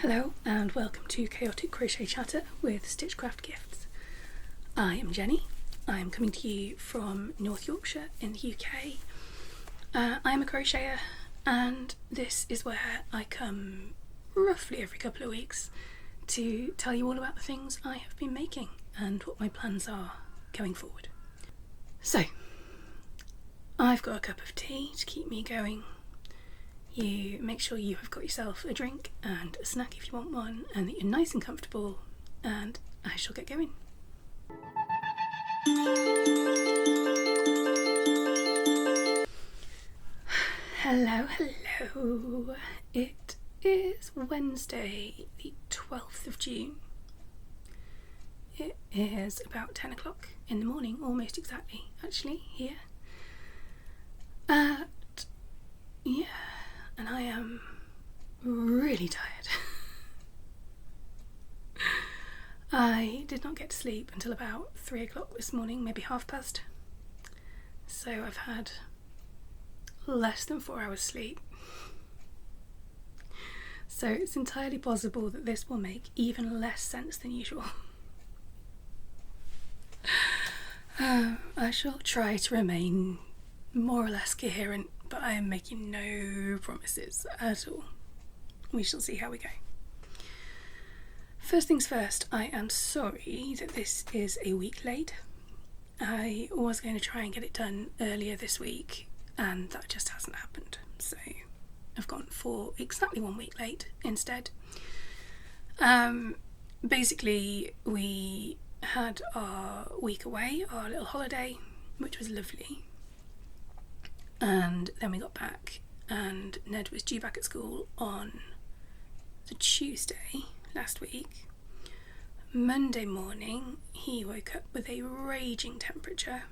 Hello and welcome to Chaotic Crochet Chatter with Stitchcraft Gifts. I am Jenny. I am coming to you from North Yorkshire in the UK. I am a crocheter and this is where I come roughly every couple of weeks to tell you all about the things I have been making and what my plans are going forward. So, I've got a cup of tea to keep me going. You make sure you have got yourself a drink and a snack if you want one, and that you're nice and comfortable, and I shall get going. Hello. It is Wednesday, the 12th of June. It is about 10 o'clock in the morning, almost exactly, actually, here. And I am really tired. I did not get to sleep until about 3 o'clock this morning, maybe past. So I've had less than 4 hours sleep. So it's entirely possible that this will make even less sense than usual. I shall try to remain more or less coherent, but I am making no promises at all. We shall see how we go. First things first, I am sorry that this is a week late. I was going to try and get it done earlier this week, and that just hasn't happened. So I've gone for exactly 1 week late instead. Basically, we had our week away, our little holiday, which was lovely. And then we got back and Ned was due back at school on the Tuesday last week. Monday morning he woke up with a raging temperature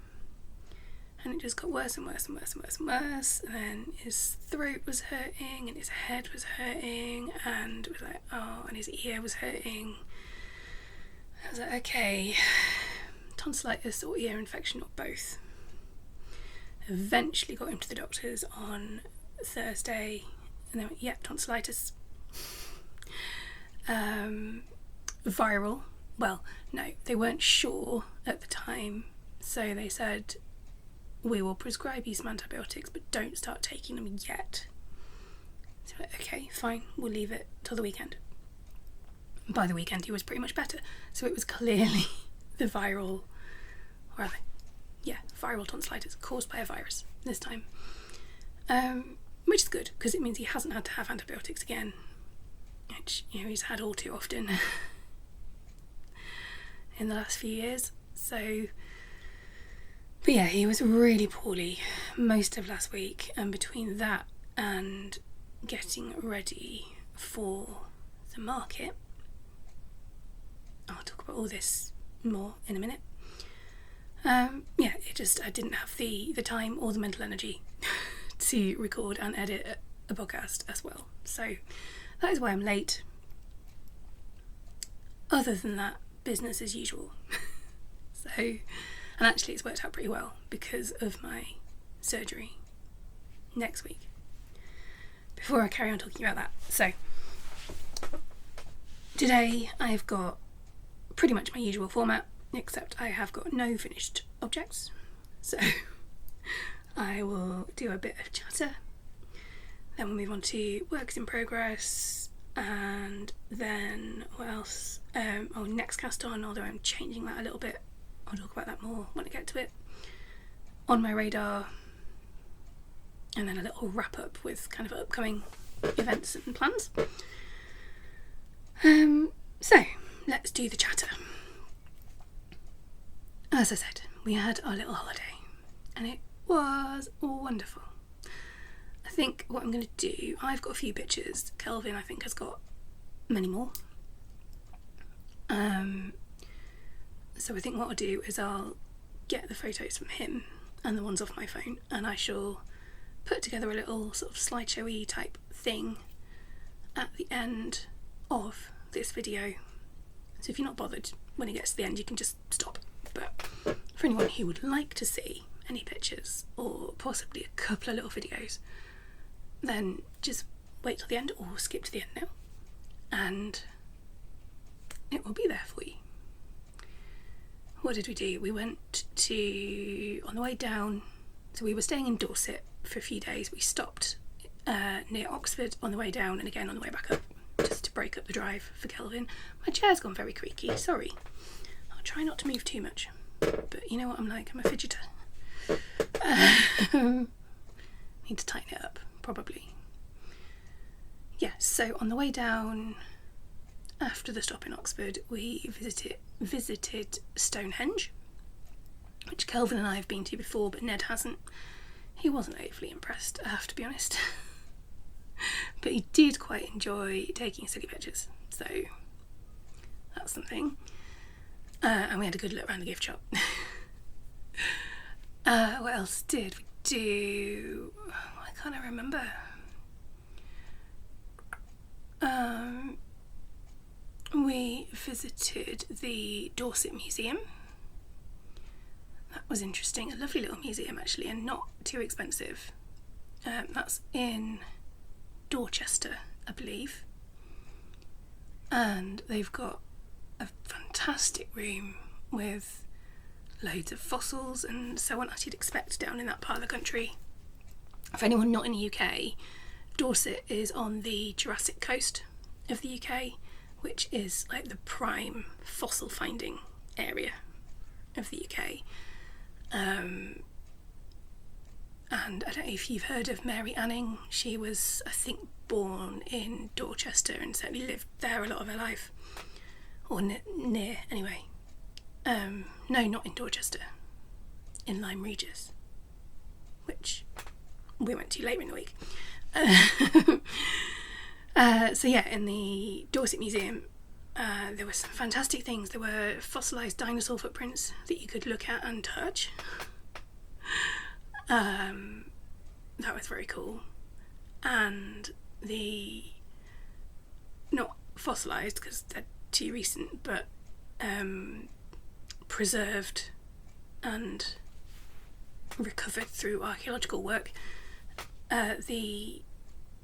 and it just got worse and worse. And then his throat was hurting and his head was hurting and it was like, and his ear was hurting. I was like, okay, tonsillitis or ear infection or both. Eventually got him to the doctors on Thursday and they went, yep, tonsillitis. Viral. Well, no, they weren't sure at the time, so they said, we will prescribe you some antibiotics, but don't start taking them yet. So okay, fine, we'll leave it till the weekend. By the weekend he was pretty much better, so it was clearly the viral tonsillitis caused by a virus this time, which is good because it means he hasn't had to have antibiotics again, which he's had all too often in the last few years. So, but yeah, he was really poorly most of last week, and between that and getting ready for the market, I'll talk about all this more in a minute. I didn't have the time or the mental energy to record and edit a podcast as well. So that is why I'm late. Other than that, business as usual. And actually it's worked out pretty well because of my surgery next week. Before I carry on talking about that, so today I've got pretty much my usual format, except I have got no finished objects. So I will do a bit of chatter, then we'll move on to works in progress, and then what else? Next cast on, although I'm changing that a little bit. I'll talk about that more when I get to it. On my radar, and then a little wrap up with kind of upcoming events and plans. So let's do the chatter. As I said, we had our little holiday and it was wonderful. I think what I'm going to do, I've got a few pictures. Kelvin, I think, has got many more. So I think what I'll do is I'll get the photos from him and the ones off my phone, and I shall put together a little sort of slideshow-y type thing at the end of this video. So if you're not bothered when it gets to the end, you can just stop. But for anyone who would like to see any pictures or possibly a couple of little videos, then just wait till the end or skip to the end now and it will be there for you. What did we do? We went to, on the way down, so we were staying in Dorset for a few days. We stopped near Oxford on the way down and again on the way back up, just to break up the drive for Kelvin. My chair's gone very creaky, sorry. I'll try not to move too much, but you know what I'm like, I'm a fidgeter. Need to tighten it up, probably. Yeah, so on the way down, after the stop in Oxford, we visited Stonehenge, which Kelvin and I have been to before, but Ned hasn't. He wasn't overly impressed, I have to be honest. But he did quite enjoy taking silly pictures, so that's something. And we had a good look around the gift shop. What else did we do? Why can't I remember? We visited the Dorset Museum. That was interesting. A lovely little museum actually, and not too expensive. That's in Dorchester, I believe. And they've got a fantastic room with loads of fossils and so on, as you'd expect down in that part of the country. For anyone not in the UK, Dorset is on the Jurassic coast of the UK, which is like the prime fossil finding area of the UK. And I don't know if you've heard of Mary Anning. She was, I think, born in Dorchester and certainly lived there a lot of her life. Or near, anyway. No, not in Dorchester. In Lyme Regis, which we went to later in the week. So yeah, in the Dorset Museum, there were some fantastic things. There were fossilised dinosaur footprints that you could look at and touch. That was very cool. And not fossilised because they're too recent, but preserved and recovered through archaeological work, the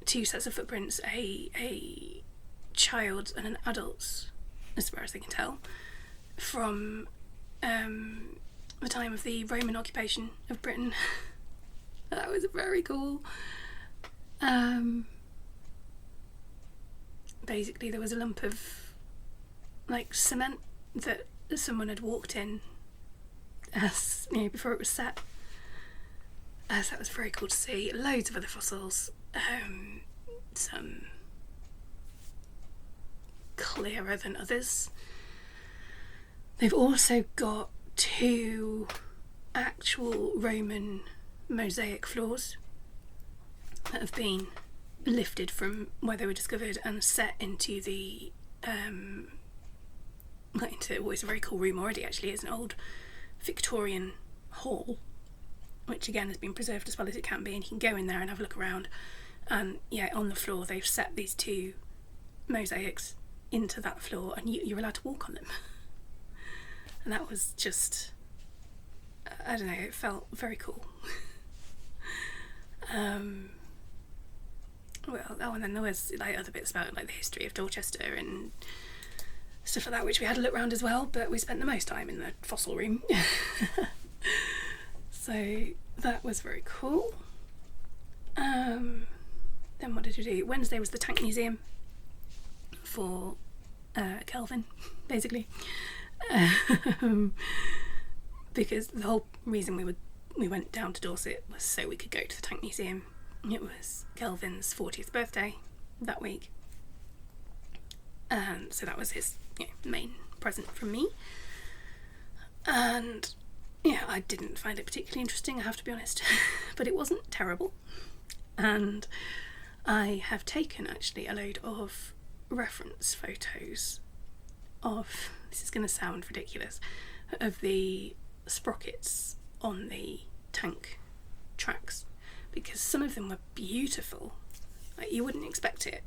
two sets of footprints, a child and an adult's, as far as they can tell, from the time of the Roman occupation of Britain. That was very cool. Basically there was a lump of like cement that someone had walked in as, you know, before it was set. So that was very cool to see. Loads of other fossils, some clearer than others. They've also got 2 actual Roman mosaic floors that have been lifted from where they were discovered and set into the into what is a very cool room already. Actually, it's an old Victorian hall, which again has been preserved as well as it can be, and you can go in there and have a look around. And yeah, on the floor they've set these 2 mosaics into that floor, and you're allowed to walk on them. And that was just, I don't know, it felt very cool. Well, oh, and then there was like other bits about like the history of Dorchester and stuff like that, which we had a look around as well, but we spent the most time in the fossil room. So that was very cool. Then what did we do? Wednesday was the Tank Museum for Kelvin, basically. Because the whole reason we went down to Dorset was so we could go to the Tank Museum. It was Kelvin's 40th birthday that week, and so that was his main present from me. And yeah, I didn't find it particularly interesting, I have to be honest, but it wasn't terrible. And I have taken actually a load of reference photos of, this is going to sound ridiculous, of the sprockets on the tank tracks, because some of them were beautiful. Like, you wouldn't expect it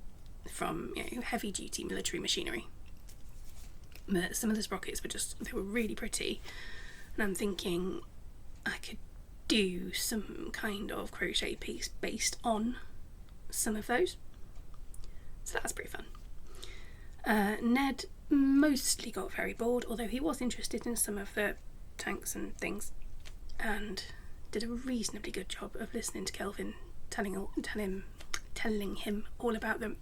from heavy duty military machinery, but some of the sprockets were they were really pretty. And I'm thinking I could do some kind of crochet piece based on some of those, so that's pretty fun. Ned mostly got very bored, although he was interested in some of the tanks and things, and did a reasonably good job of listening to Kelvin telling him all about them.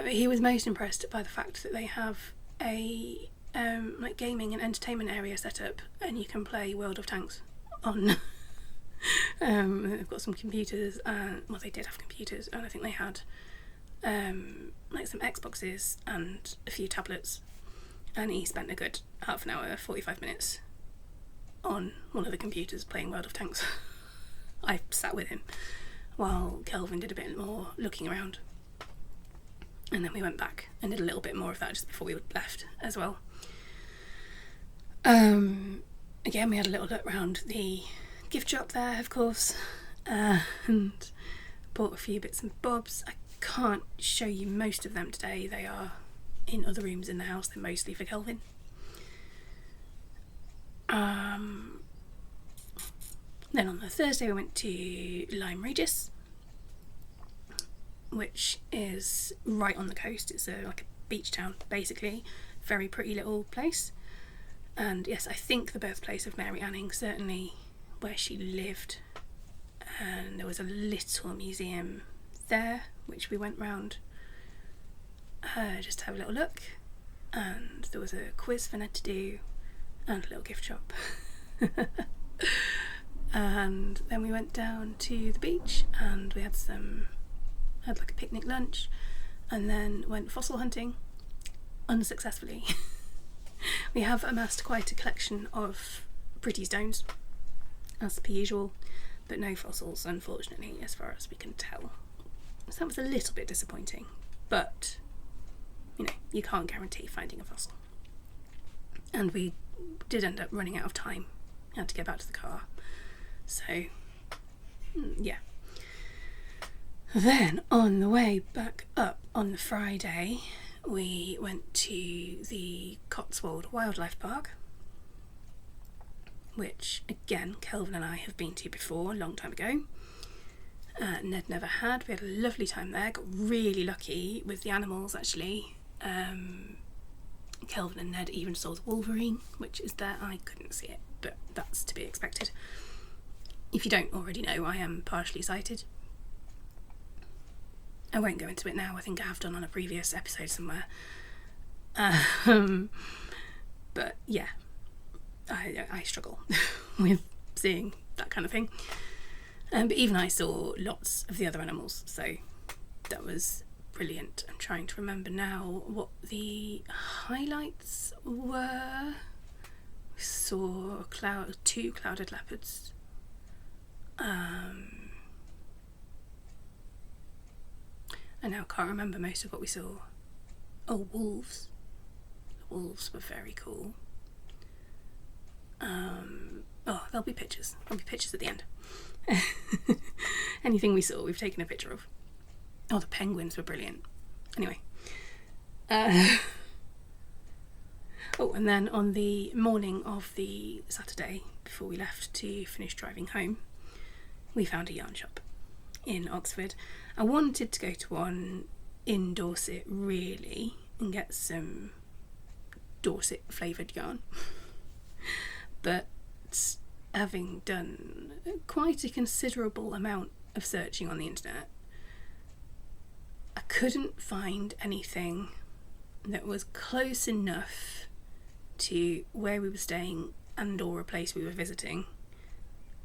He was most impressed by the fact that they have a like gaming and entertainment area set up, and you can play World of Tanks on. They've got some computers, well, they did have computers, and I think they had like some Xboxes and a few tablets, and he spent a good half an hour, 45 minutes on one of the computers playing World of Tanks. I sat with him while Kelvin did a bit more looking around, and then we went back and did a little bit more of that just before we left as well. Again, we had a little look around the gift shop there, of course, and bought a few bits and bobs. I can't show you most of them today, they are in other rooms in the house, they're mostly for Kelvin. Then on the Thursday we went to Lyme Regis, which is right on the coast. It's like a beach town basically, very pretty little place, and yes, I think the birthplace of Mary Anning, certainly where she lived. And there was a little museum there which we went round just to have a little look, and there was a quiz for Ned to do and a little gift shop. And then we went down to the beach and we had like a picnic lunch, and then went fossil hunting unsuccessfully. We have amassed quite a collection of pretty stones as per usual, but no fossils, unfortunately, as far as we can tell. So that was a little bit disappointing, but you know, you can't guarantee finding a fossil. And we did end up running out of time. We had to get back to the car. So, yeah. Then, on the way back up on the Friday, we went to the Cotswold Wildlife Park, which, again, Kelvin and I have been to before, a long time ago. Ned never had. We had a lovely time there, got really lucky with the animals, actually. Kelvin and Ned even saw the wolverine, which is there. I couldn't see it, but that's to be expected. If you don't already know, I am partially sighted. I won't go into it now, I think I have done on a previous episode somewhere. But yeah, I struggle with seeing that kind of thing. But even I saw lots of the other animals, so that was brilliant. I'm trying to remember now what the highlights were. We saw two clouded leopards. I now can't remember most of what we saw. Oh, wolves. The wolves were very cool. There'll be pictures. There'll be pictures at the end. Anything we saw, we've taken a picture of. Oh, the penguins were brilliant. Anyway. And then on the morning of the Saturday, before we left to finish driving home, we found a yarn shop in Oxford. I wanted to go to one in Dorset, really, and get some Dorset flavoured yarn. But having done quite a considerable amount of searching on the internet, I couldn't find anything that was close enough to where we were staying and or a place we were visiting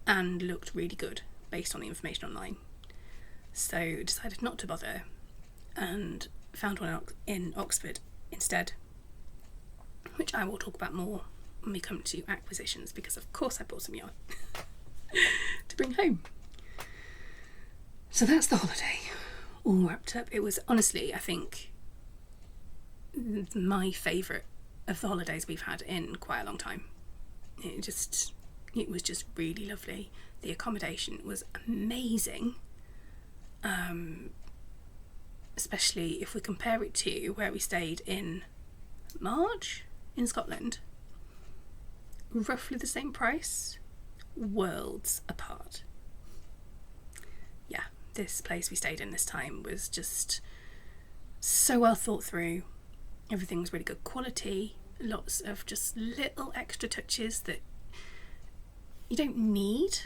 and looked really good based on the information online. So decided not to bother and found one in Oxford instead, which I will talk about more when we come to acquisitions, because of course I bought some yarn to bring home. So that's the holiday all wrapped up. It was honestly, I think, my favourite of the holidays we've had in quite a long time. It was just really lovely. The accommodation was amazing, especially if we compare it to where we stayed in March in Scotland. Roughly the same price, worlds apart. Yeah, this place we stayed in this time was just so well thought through, Everything's really good quality, lots of just little extra touches that you don't need,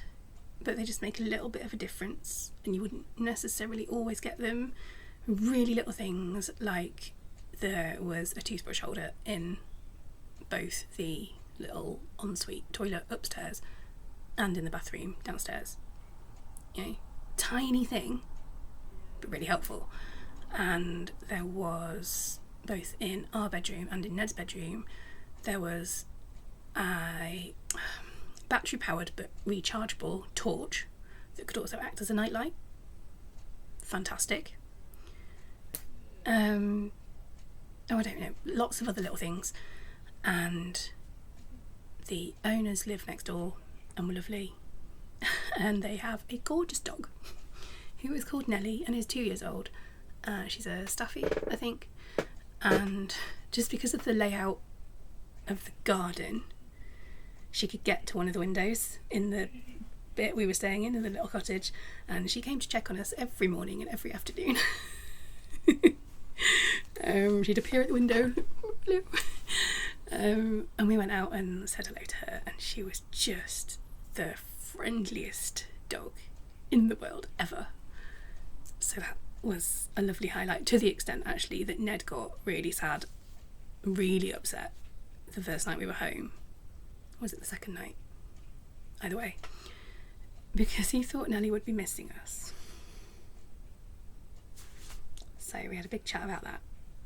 but they just make a little bit of a difference, and you wouldn't necessarily always get them. Really little things, like there was a toothbrush holder in both the little ensuite toilet upstairs and in the bathroom downstairs. You know, tiny thing, but really helpful. And there was, both in our bedroom and in Ned's bedroom, there was a battery powered but rechargeable torch that could also act as a nightlight. Fantastic. I don't know, lots of other little things. And the owners live next door and were lovely. And they have a gorgeous dog who is called Nellie and is 2 years old. She's a Staffy, I think. And just because of the layout of the garden, she could get to one of the windows in the bit we were staying in the little cottage, and she came to check on us every morning and every afternoon. She'd appear at the window, and we went out and said hello to her, and she was just the friendliest dog in the world ever. So that was a lovely highlight, to the extent actually that Ned got really sad, really upset the first night we were home. Was it the second night? Either way, because he thought Nellie would be missing us. So we had a big chat about that.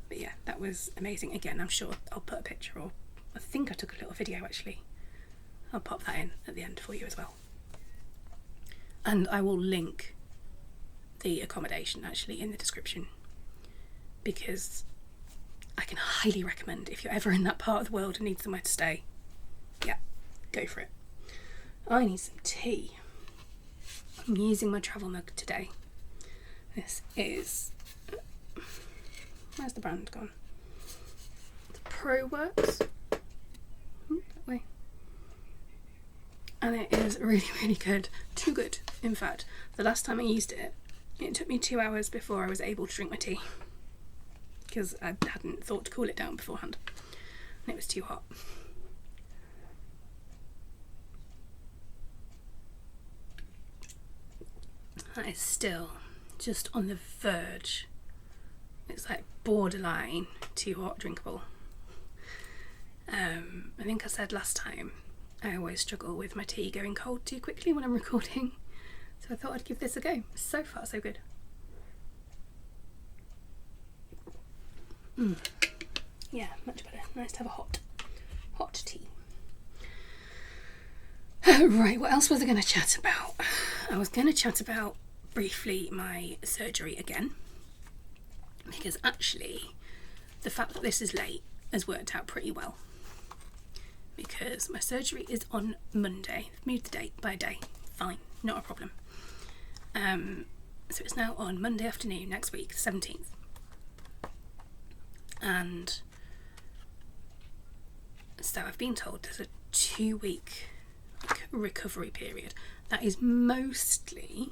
But yeah, that was amazing. Again, I'm sure I'll put a picture, or I think I took a little video actually. I'll pop that in at the end for you as well. And I will link the accommodation actually in the description, because I can highly recommend, if you're ever in that part of the world and need somewhere to stay, yeah, go for it. I need some tea. I'm using my travel mug today. This is, where's the brand gone? The Pro Works. That way. And it is really, really good. Too good, in fact. The last time I used it, it took me 2 hours before I was able to drink my tea, because I hadn't thought to cool it down beforehand, and it was too hot. That is still just on the verge. It's like borderline too hot drinkable. I think I said last time I always struggle with my tea going cold too quickly when I'm recording, so I thought I'd give this a go. So far so good. Yeah, much better. Nice to have a hot tea. Right, what else was I going to chat about? I was going to chat about briefly my surgery again, because actually the fact that this is late has worked out pretty well, because my surgery is on Monday. Moved the date by a day. Fine, not a problem. So it's now on Monday afternoon next week, 17th. And so I've been told there's a 2-week recovery period. That is mostly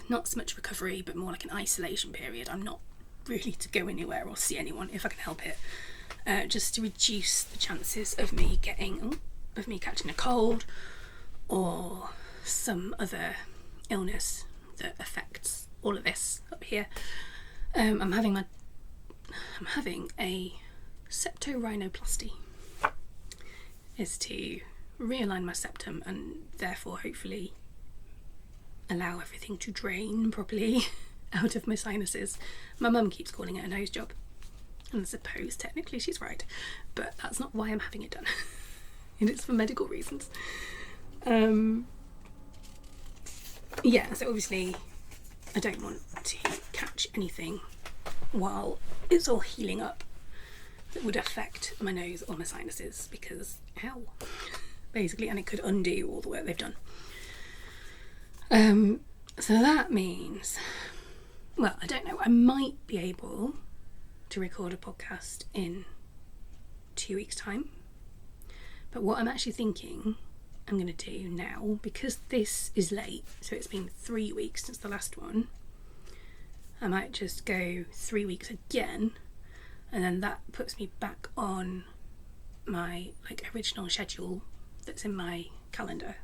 not so much recovery, but more like an isolation period. I'm not really to go anywhere or see anyone if I can help it, just to reduce the chances of me catching a cold or some other illness that affects all of this up here. I'm having a septorhinoplasty. Is to realign my septum and therefore hopefully allow everything to drain properly out of my sinuses. My mum keeps calling it a nose job, and I suppose technically she's right, but that's not why I'm having it done. And it's for medical reasons. Yeah, so obviously I don't want to catch anything while it's all healing up that would affect my nose or my sinuses, because hell, basically, and it could undo all the work they've done. So that means, well, I don't know, I might be able to record a podcast in 2 weeks' time. But what I'm actually thinking I'm going to do now, because this is late, so it's been 3 weeks since the last one, I might just go 3 weeks again, and then that puts me back on my like original schedule that's in my calendar.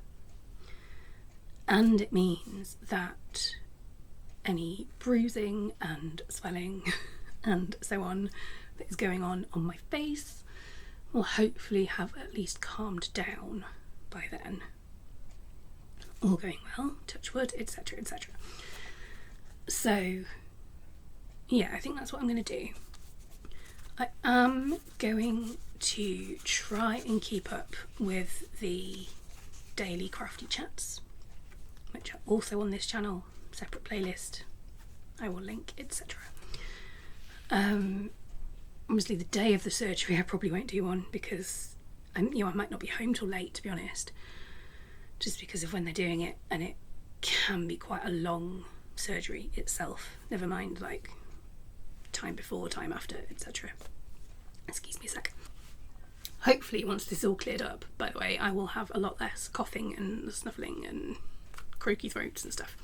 And it means that any bruising and swelling and so on that is going on my face will hopefully have at least calmed down by then. All going well, touch wood, etc, etc. So yeah, I think that's what I'm going to do. I am going to try and keep up with the daily crafty chats, which are also on this channel, separate playlist, I will link, etc. Obviously the day of the surgery I probably won't do one because I might not be home till late, to be honest, just because of when they're doing it, and it can be quite a long surgery itself, never mind like time before, time after, etc. Excuse me a sec. Hopefully once this is all cleared up, by the way, I will have a lot less coughing and snuffling and croaky throats and stuff.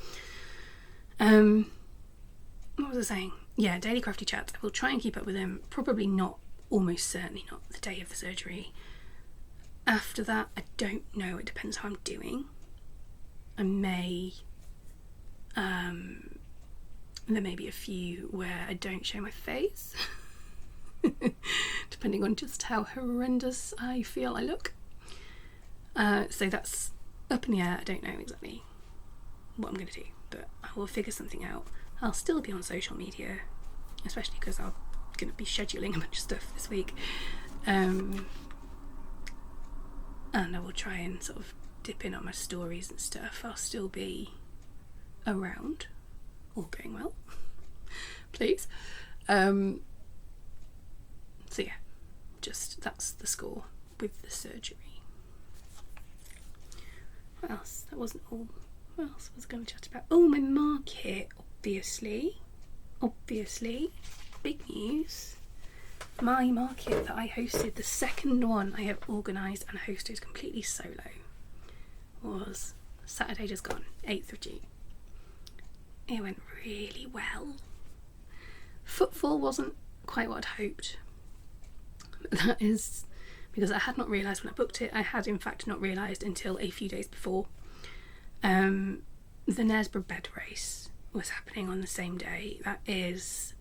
What was I saying? Yeah, daily crafty chats. I will try and keep up with them. Probably not, almost certainly not the day of the surgery. After that, I don't know. It depends how I'm doing. I may... there may be a few where I don't show my face. Depending on just how horrendous I feel I look. So that's up in the air. I don't know exactly what I'm going to do, but I will figure something out. I'll still be on social media, especially because I'm going to be scheduling a bunch of stuff this week. And I will try and sort of dip in on my stories and stuff. I'll still be around, all going well, please. So yeah, just that's the score with the surgery. What else? That wasn't all. What else was I going to chat about? Oh, my market, obviously, big news. My market that I hosted, the second one I have organised and hosted completely solo, was Saturday just gone, 8th of June. It went really well. Footfall wasn't quite what I'd hoped. That is because I had not realised when I booked it. I had in fact not realised until a few days before. The Knaresborough bed race was happening on the same day. That is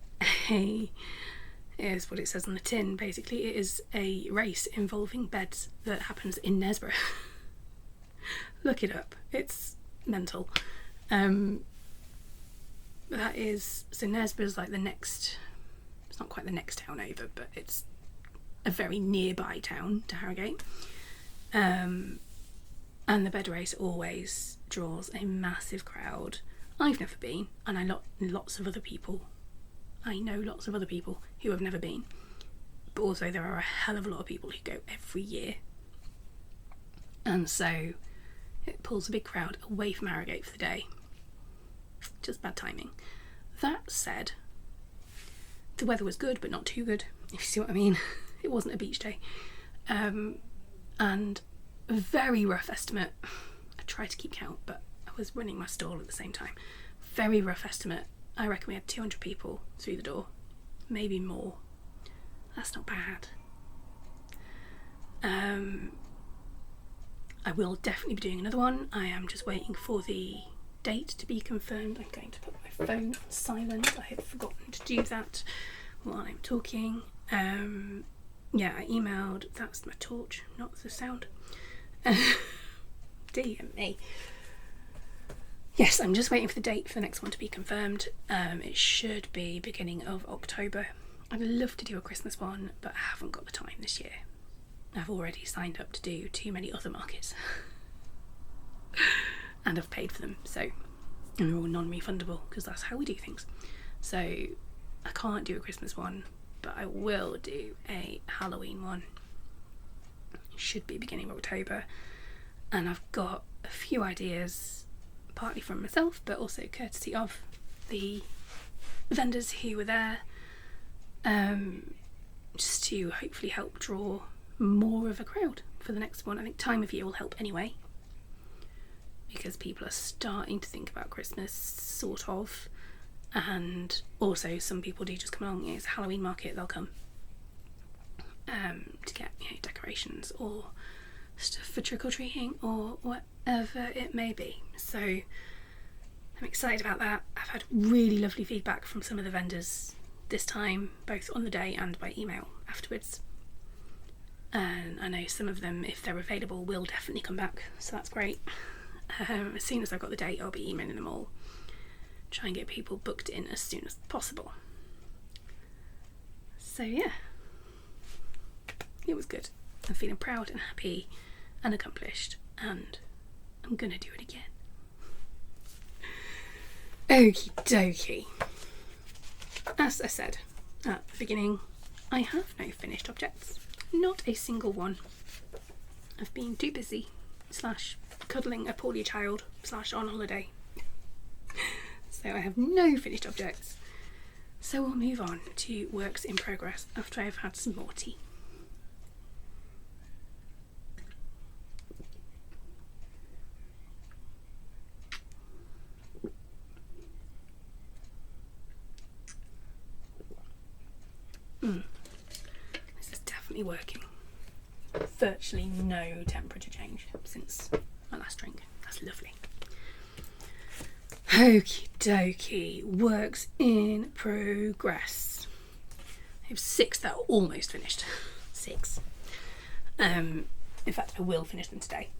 what it says on the tin. Basically, it is a race involving beds that happens in Knaresborough. Look it up. It's mental. That is, so Knaresborough is like the next, it's not quite the next town over, but it's a very nearby town to Harrogate. And the bed race always draws a massive crowd. I've never been, and I know lots of other people who have never been. But also there are a hell of a lot of people who go every year. And so it pulls a big crowd away from Harrogate for the day. Just bad timing. That said, the weather was good, but not too good, if you see what I mean. It wasn't a beach day. And a very rough estimate, I tried to keep count, but I was running my stall at the same time. Very rough estimate, I reckon we had 200 people through the door, maybe more. That's not bad. I will definitely be doing another one. I am just waiting for the date to be confirmed. I'm going to put my phone on silent. I had forgotten to do that while I'm talking. Yeah, I emailed, that's my torch, not the sound. Dear me. Yes, I'm just waiting for the date for the next one to be confirmed. It should be beginning of October. I'd love to do a Christmas one, but I haven't got the time this year. I've already signed up to do too many other markets. And I've paid for them, so, and they're all non-refundable, because that's how we do things. So I can't do a Christmas one, but I will do a Halloween one. It should be beginning of October, and I've got a few ideas, partly from myself, but also courtesy of the vendors who were there, just to hopefully help draw more of a crowd for the next one. I think time of year will help anyway, because people are starting to think about Christmas, sort of, and also some people do just come along, it's a Halloween market, they'll come to get, decorations or stuff for trick-or-treating or whatever it may be. So I'm excited about that. I've had really lovely feedback from some of the vendors this time, both on the day and by email afterwards. And I know some of them, if they're available, will definitely come back, so that's great. As soon as I've got the date, I'll be emailing them all, try and get people booked in as soon as possible. So yeah, it was good. I'm feeling proud and happy and accomplished, and I'm gonna do it again. Okie dokie. As I said at the beginning, I have no finished objects. Not a single one. I've been too busy / cuddling a poorly child / on holiday. So I have no finished objects. So we'll move on to works in progress after I've had some more tea. This is definitely working. Virtually no temperature change since my last drink. That's lovely. Okie dokie, works in progress. I have 6 that are almost finished. 6. In fact, I will finish them today.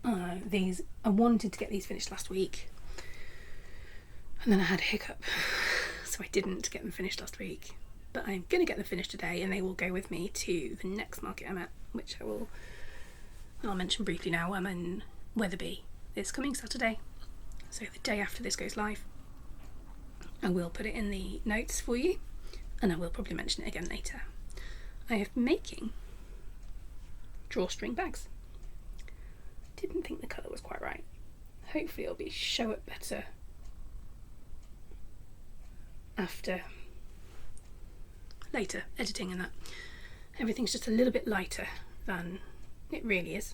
I wanted to get these finished last week, and then I had a hiccup, so I didn't get them finished last week. But I'm going to get them finished today, and they will go with me to the next market I'm at, which I'll mention briefly now. I'm in Wetherby this coming Saturday, so the day after this goes live. I will put it in the notes for you, and I will probably mention it again later. I have been making drawstring bags. Didn't think the colour was quite right. Hopefully it'll show up better after later editing and that. Everything's just a little bit lighter than it really is.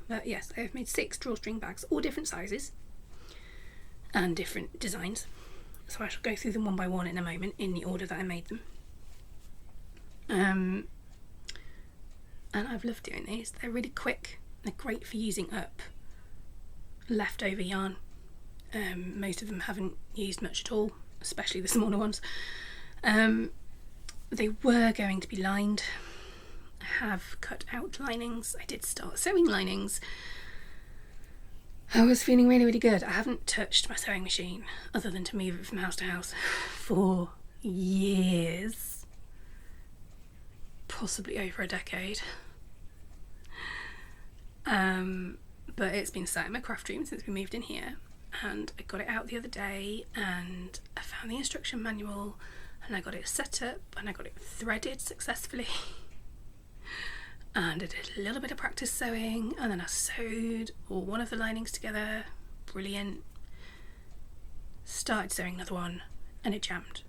But yes, I have made 6 drawstring bags, all different sizes and different designs. So I shall go through them one by one in a moment in the order that I made them. And I've loved doing these. They're really quick. They're great for using up leftover yarn. Most of them haven't used much at all, especially the smaller ones. They were going to be lined. I have cut out linings. I did start sewing linings. I was feeling really, really good. I haven't touched my sewing machine other than to move it from house to house for years. Possibly over a decade. But it's been sat in my craft room since we moved in here, and I got it out the other day and I found the instruction manual and I got it set up and I got it threaded successfully. And I did a little bit of practice sewing, and then I sewed one of the linings together. Brilliant. Started sewing another one and it jammed.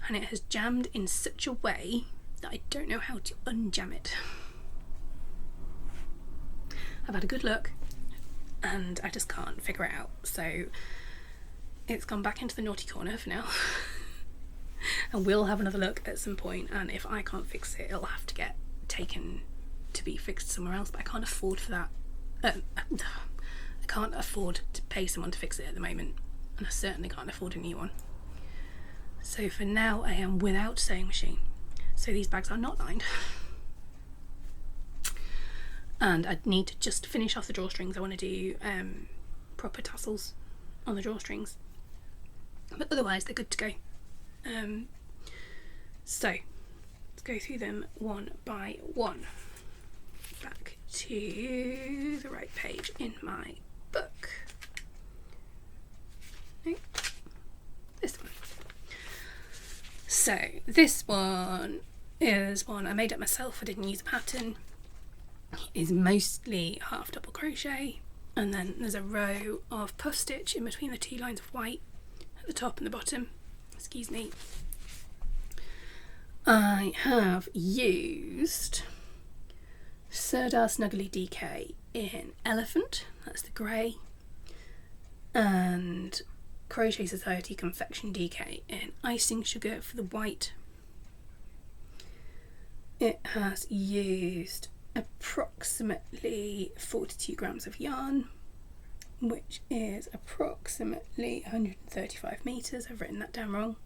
And it has jammed in such a way that I don't know how to unjam it. I've had a good look and I just can't figure it out. So it's gone back into the naughty corner for now. And we'll have another look at some point, and if I can't fix it, it'll have to get taken to be fixed somewhere else, but I can't afford for that. I can't afford to pay someone to fix it at the moment, and I certainly can't afford a new one. So for now I am without sewing machine, so these bags are not lined. And I need to just finish off the drawstrings. I want to do proper tassels on the drawstrings, but otherwise they're good to go. So let's go through them one by one. Back to the right page in my book. No, this one. So this one is one I made up myself. I didn't use a pattern. It is mostly half double crochet, and then there's a row of puff stitch in between the 2 lines of white at the top and the bottom. Excuse me. I have used Sirdar Snuggly DK in Elephant, that's the grey, and Crochet Society Confection DK in icing sugar for the white. It has used approximately 42 grams of yarn, which is approximately 135 meters. I've written that down wrong.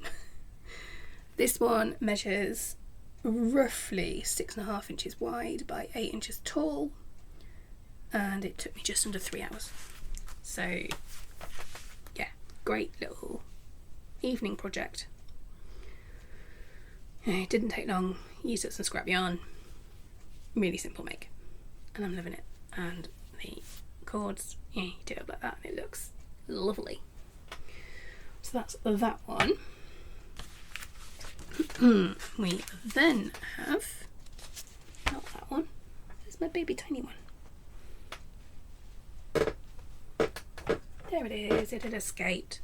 This one measures roughly 6.5 inches wide by 8 inches tall, and it took me just under 3 hours. So yeah, great little evening project. It didn't take long, used up some scrap yarn, really simple make, and I'm loving it. And the cords, yeah, you do it like that and it looks lovely. So that's that one. We then have, not that one, there's my baby tiny one. There it is, it had escaped.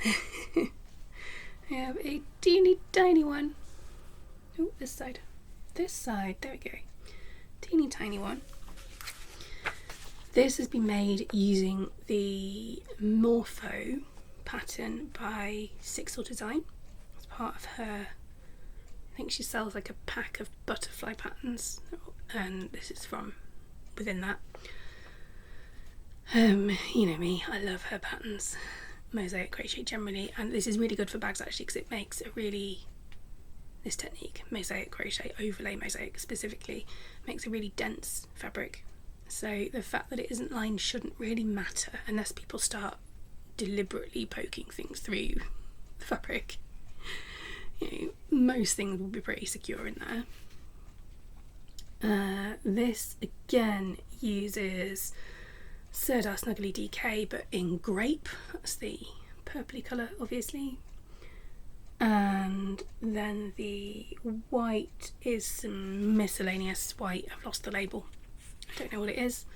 I have a teeny tiny one. Oh, this side, there we go. Teeny tiny one. This has been made using the Morpho pattern by Sixel Design. It's part of her, I think she sells like a pack of butterfly patterns, and this is from within that. You know me, I love her patterns, mosaic crochet generally, and this is really good for bags actually, because it makes a really, this technique, mosaic crochet, overlay mosaic specifically, makes a really dense fabric. So the fact that it isn't lined shouldn't really matter unless people start deliberately poking things through the fabric. You know, most things will be pretty secure in there. This again uses Serdar Snuggly DK, but in grape. That's the purpley colour, obviously. And then the white is some miscellaneous white. I've lost the label. I don't know what it is,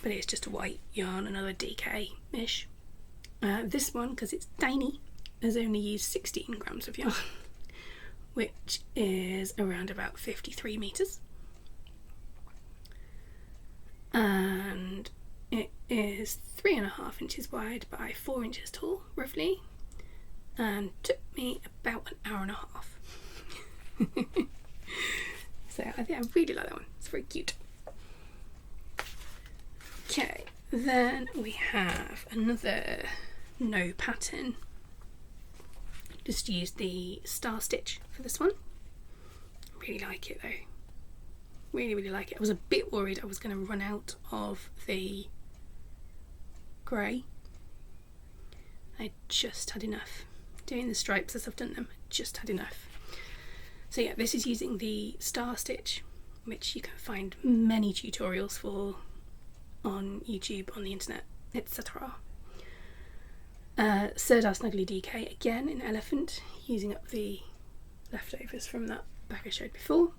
but it's just a white yarn, another DK-ish. This one, because it's tiny, has only used 16 grams of yarn, which is around about 53 meters. And it is 3.5 inches wide by 4 inches tall, roughly, and took me about an hour and a half. So I think I really like that one. It's very cute. Okay, then we have another no pattern. Just used the star stitch for this one. Really like it though. Really like it. I was a bit worried I was going to run out of the grey. I just had enough. Doing the stripes as I've done them, just had enough. So yeah, this is using the star stitch, which you can find many tutorials for on YouTube, on the internet, etc. Serdar Snuggly DK again in elephant, using up the leftovers from that bag I showed before,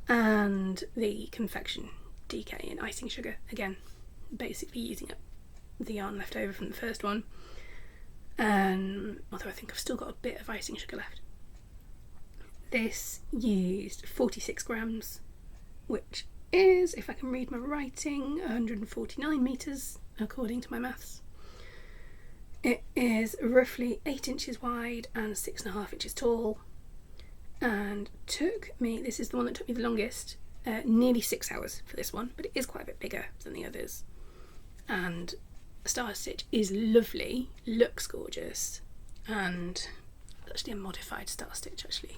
and the confection DK in icing sugar again, basically using up the yarn left over from the first one, although I think I've still got a bit of icing sugar left. This used 46 grams, which is, if I can read my writing, 149 meters according to my maths. It is roughly 8 inches wide and 6.5 inches tall, and took me, this is the one that took me the longest, nearly 6 hours for this one, but it is quite a bit bigger than the others. And star stitch is lovely, looks gorgeous, and it's actually a modified star stitch actually.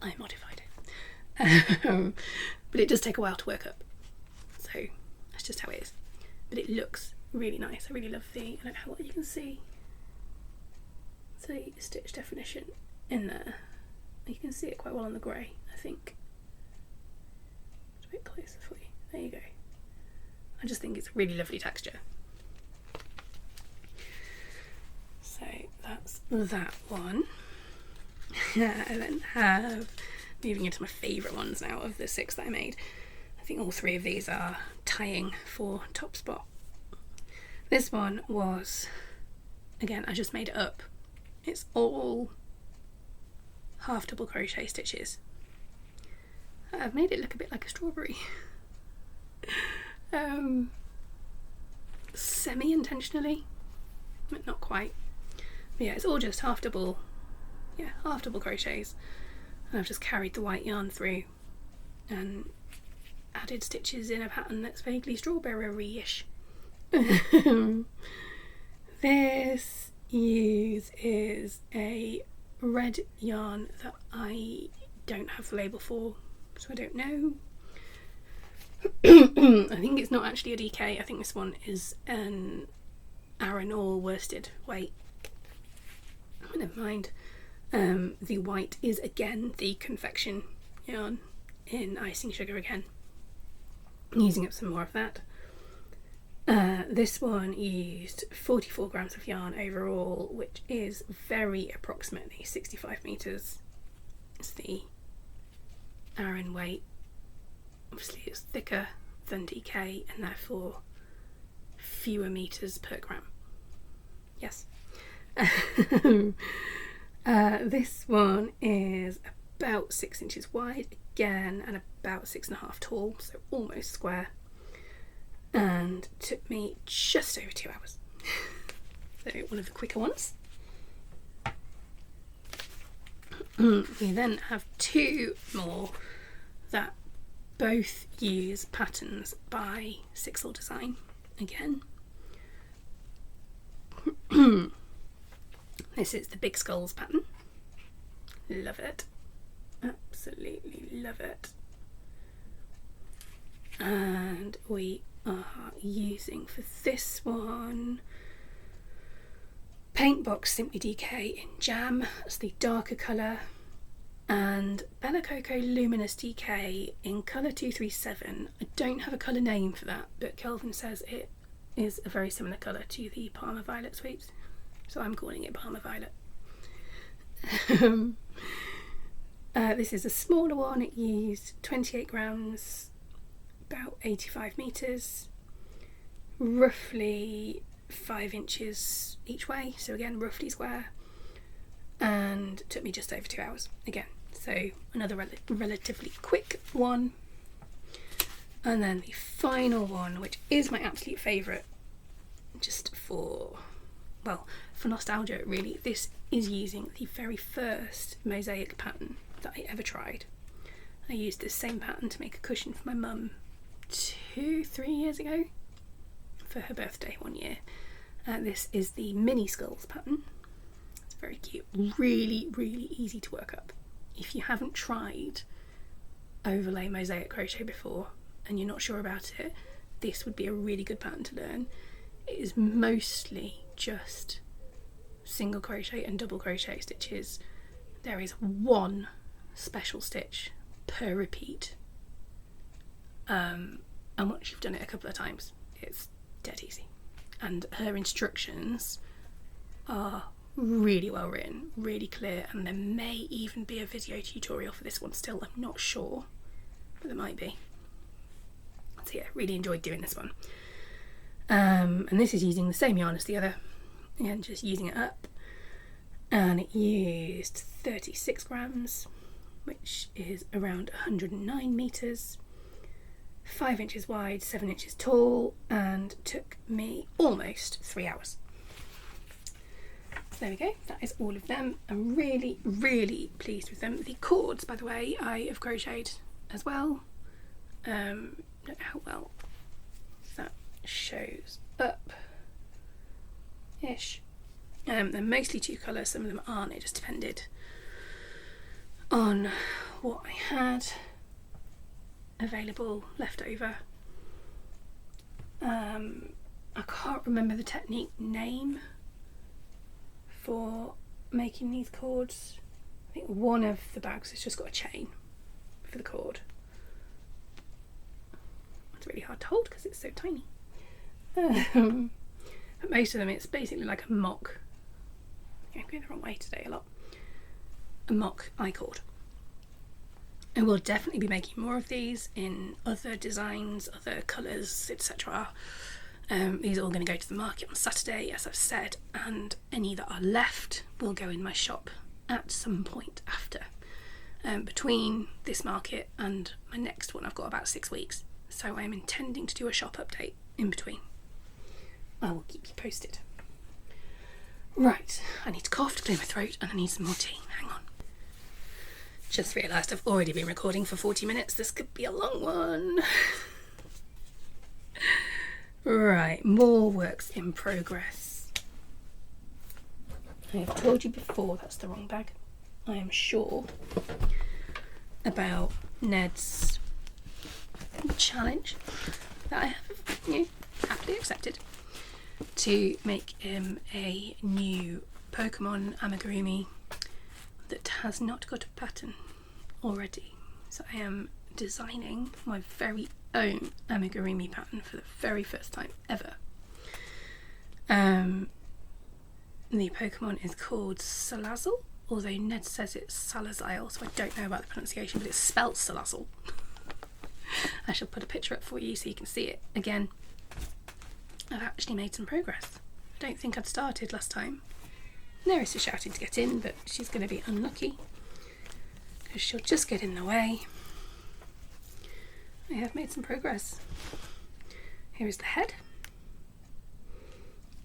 I modified it. But it does take a while to work up, so that's just how it is. But it looks really nice. I really love the, I don't know what you can see, the stitch definition in there. You can see it quite well on the grey, I think. It's a bit closer for you. There you go. I just think it's a really lovely texture. So that's that one. I then have, moving into my favourite ones now of the 6 that I made. I think all 3 of these are tying for top spot. This one was, again, I just made it up. It's all half double crochet stitches. I've made it look a bit like a strawberry. Semi-intentionally. but not quite. But yeah, it's all just half double crochets, and I've just carried the white yarn through and added stitches in a pattern that's vaguely strawberry-ish. This is a red yarn that I don't have the label for, so I don't know. I think it's not actually a DK. I think this one is an Aran or worsted weight. Never mind. The white is again the confection yarn in icing sugar again. I'm using up some more of that. This one used 44 grams of yarn overall, which is very approximately 65 meters. It's the Aran weight. Obviously it's thicker than DK and therefore fewer meters per gram. Yes. This one is about 6 inches wide again and about 6.5 tall, so almost square, and took me just over 2 hours. So one of the quicker ones. We then have two more that both use patterns by Sixel Design again. This is the Big Skulls pattern. Love it. Absolutely love it. And we are using for this one Paintbox Simply DK in Jam, that's the darker colour, and Bella Coco Luminous DK in colour 237. I don't have a colour name for that, but Kelvin says it is a very similar colour to the Parma Violet sweeps, so I'm calling it Parma Violet. This is a smaller one. It used 28 grams, about 85 metres, roughly 5 inches each way, so again roughly square, and took me just over 2 hours again, so another relatively quick one. And then the final one, which is my absolute favourite, just for nostalgia really. This is using the very first mosaic pattern that I ever tried. I used this same pattern to make a cushion for my mum 2-3 years ago for her birthday one year. This is the Mini Skulls pattern. It's very cute, really easy to work up. If you haven't tried overlay mosaic crochet before and you're not sure about it, this would be a really good pattern to learn. It is mostly just single crochet and double crochet stitches. There is one special stitch per repeat, and once you've done it a couple of times, it's dead easy. And her instructions are really well written, really clear, and there may even be a video tutorial for this one still. I'm not sure, but there might be. So yeah, really enjoyed doing this one. And this is using the same yarn as the other, again just using it up, and it used 36 grams, which is around 109 meters, 5 inches wide, 7 inches tall, and took me almost 3 hours. So there we go, that is all of them. I'm really pleased with them. The cords, by the way, I have crocheted as well. Don't know how well that shows up ish. They're mostly two colours, some of them aren't, it just depended on what I had available left over. I can't remember the technique name for making these cords. I think one of the bags has just got a chain for the cord. It's really hard to hold because it's so tiny. But most of them it's basically like a mock, I'm going the wrong way today a lot, a mock I-cord. I will definitely be making more of these in other designs, other colours, etc. These are all going to go to the market on Saturday, as I've said, and any that are left will go in my shop at some point after. Between this market and my next one I've got about 6 weeks, so I'm intending to do a shop update in between. I will keep you posted. Right, I need to cough to clear my throat and I need some more tea. Hang on. Just realised I've already been recording for 40 minutes. This could be a long one. Right, more works in progress. I have told you before that's the wrong bag. I am sure about Ned's challenge that I have happily accepted to make him a new Pokemon amigurumi that has not got a pattern already. So I am designing my very own amigurumi pattern for the very first time ever. The Pokemon is called Salazzle, although Ned says it's Salazzle, so I don't know about the pronunciation, but it's spelt Salazzle. I shall put a picture up for you so you can see it. Again, I've actually made some progress. I don't think I'd started last time. Neris is shouting to get in, but she's going to be unlucky because she'll just get in the way. I have made some progress. Here is the head,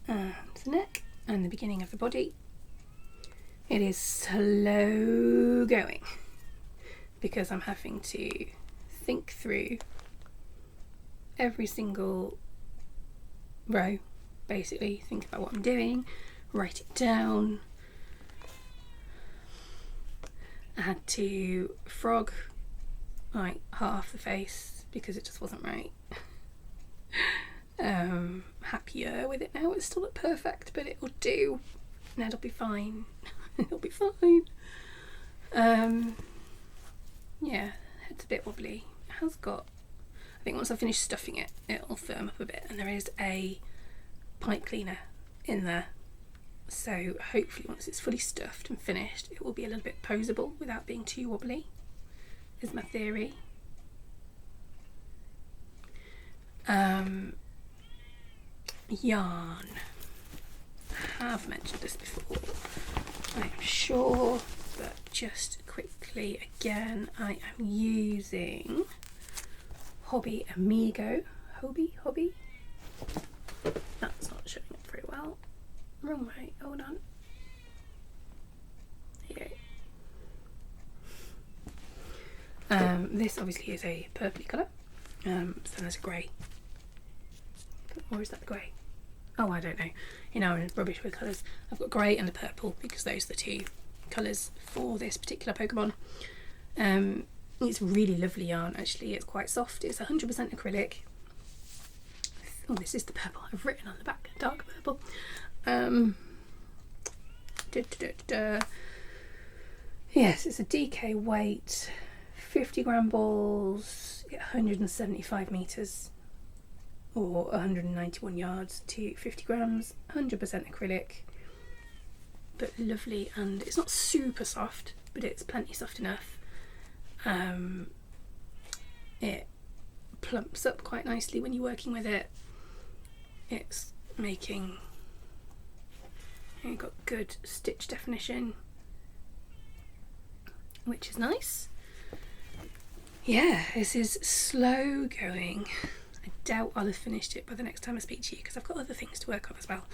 and the neck, and the beginning of the body. It is slow going because I'm having to think through every single row, basically think about what I'm doing, write it down. I had to frog like half the face because it just wasn't right. Happier with it now. It's still not perfect, but it will do. Ned'll be fine. It'll be fine. Yeah, it's a bit wobbly. It has got, I think once I finish stuffing it, it'll firm up a bit, and there is a pipe cleaner in there. So hopefully once it's fully stuffed and finished, it will be a little bit posable without being too wobbly, is my theory. Yarn. I have mentioned this before, I am sure, but just quickly again, I am using Hobby Amigo. Hobby? That's not showing up very well. Wrong way, hold on. There you go. This obviously is a purpley colour, so there's a grey. Or is that the grey? Oh, I don't know. You know, I'm rubbish with colours. I've got grey and a purple because those are the two colours for this particular Pokemon. It's really lovely yarn actually. It's quite soft. It's 100% acrylic. Oh, this is the purple I've written on the back, dark purple. Yes, it's a DK weight, 50 gram balls, 175 metres or 191 yards to 50 grams, 100% acrylic, but lovely, and it's not super soft, but it's plenty soft enough. It plumps up quite nicely when you're working with it. It's making, you've got good stitch definition, which is nice. Yeah, this is slow going. I doubt I'll have finished it by the next time I speak to you because I've got other things to work on as well.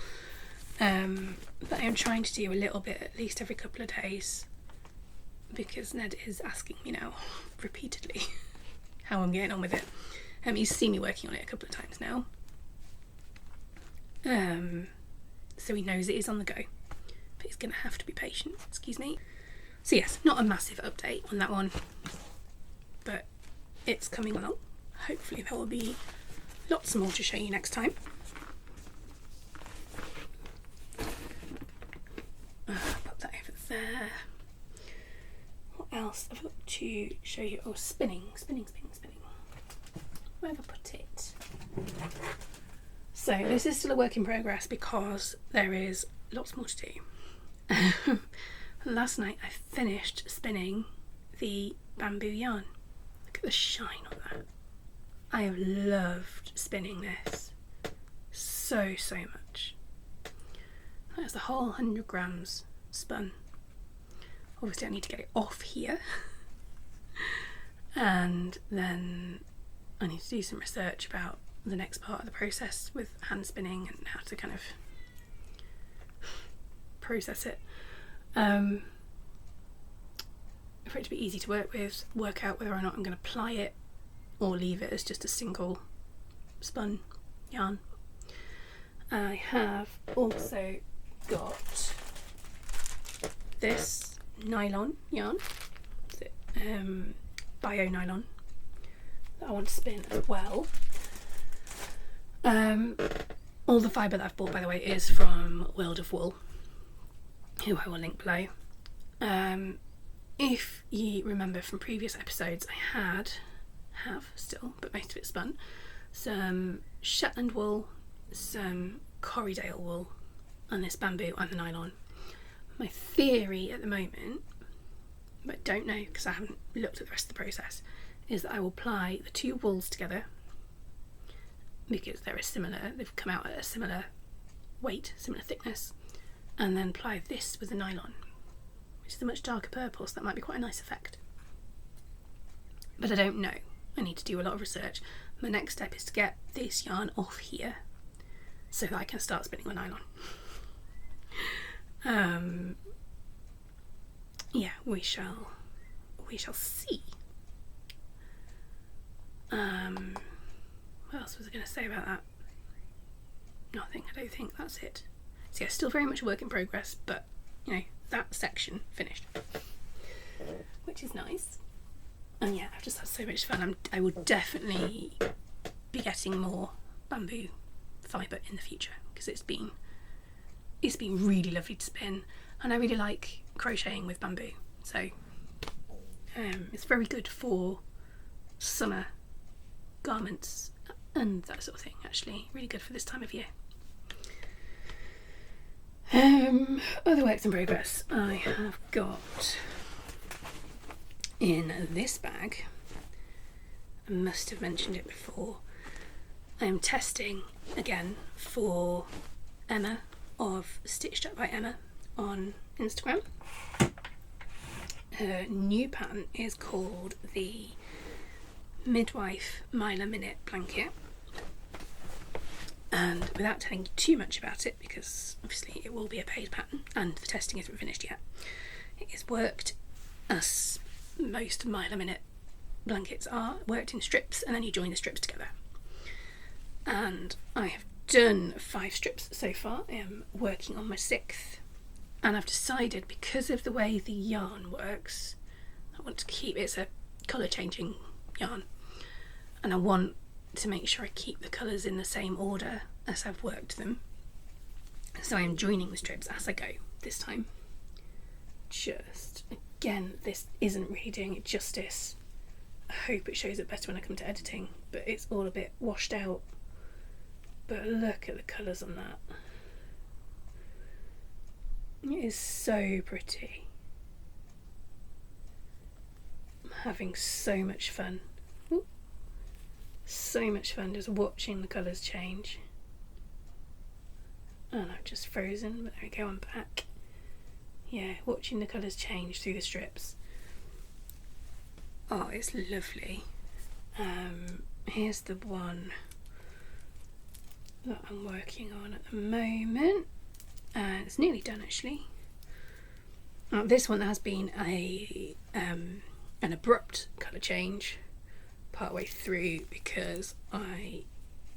But I am trying to do a little bit at least every couple of days because Ned is asking me now repeatedly how I'm getting on with it. He's seen me working on it a couple of times now. So he knows it is on the go, but he's going to have to be patient, excuse me. So yes, not a massive update on that one, but it's coming along. Hopefully there will be lots more to show you next time. Pop that over there. What else I've got to show you? Oh, spinning. Where have I put it? So this is still a work in progress because there is lots more to do. Last night I finished spinning the bamboo yarn. Look at the shine on that. I have loved spinning this so much. That's the whole 100 grams spun. Obviously I need to get it off here and then I need to do some research about the next part of the process with hand spinning and how to kind of process it. For it to be easy to work with, work out whether or not I'm going to ply it or leave it as just a single spun yarn. I have also got this nylon yarn, bio nylon, that I want to spin as well. All the fibre that I've bought, by the way, is from World of Wool, who I will link below. If you remember from previous episodes, I have still, but most of it spun, some Shetland wool, some Corriedale wool, and this bamboo and the nylon. My theory at the moment, but don't know because I haven't looked at the rest of the process, is that I will ply the two wools together because they're similar, they've come out at a similar weight, similar thickness, and then ply this with the nylon, which is a much darker purple, so that might be quite a nice effect. But I don't know. I need to do a lot of research. My next step is to get this yarn off here so that I can start spinning with nylon. Yeah, we shall see. What else was I going to say about that? Nothing. I don't think that's it. So yeah, still very much a work in progress, but you know, that section finished, which is nice. And yeah, I've just had so much fun. I will definitely be getting more bamboo fibre in the future because it's been really lovely to spin, and I really like crocheting with bamboo. So it's very good for summer garments and that sort of thing. Actually, really good for this time of year. Other works in progress I have got in this bag. I must have mentioned it before. I am testing again for Emma of Stitched Up by Emma on Instagram. Her new pattern is called the Midwife Mile Minute Blanket. And without telling you too much about it, because obviously it will be a paid pattern and the testing isn't finished yet, it is worked as most Mile a Minute blankets are, worked in strips, and then you join the strips together. And I have done 5 strips so far. I am working on my 6th, and I've decided, because of the way the yarn works, I want to keep, it's a colour changing yarn, and I want to make sure I keep the colours in the same order as I've worked them. So I am joining the strips as I go this time. Just, again, this isn't really doing it justice. I hope it shows it better when I come to editing, but it's all a bit washed out. But look at the colours on that. It is so pretty. I'm having so much fun. Ooh. So much fun just watching the colours change. And I've just frozen, but there we go, I'm back. Yeah, watching the colours change through the strips. Oh, it's lovely. Here's the one that I'm working on at the moment. It's nearly done actually. This one has been an abrupt colour change partway through because I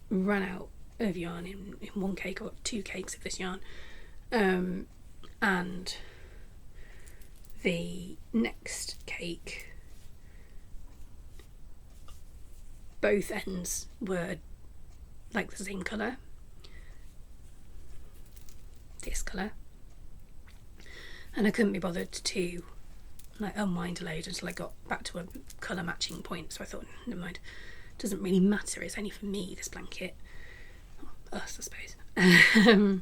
ran out of yarn in one cake. I got 2 cakes of this yarn, and the next cake, both ends were like the same colour, this colour, and I couldn't be bothered to like unwind a load until I got back to a colour matching point, so I thought, never mind, it doesn't really matter, it's only for me, this blanket, us I suppose.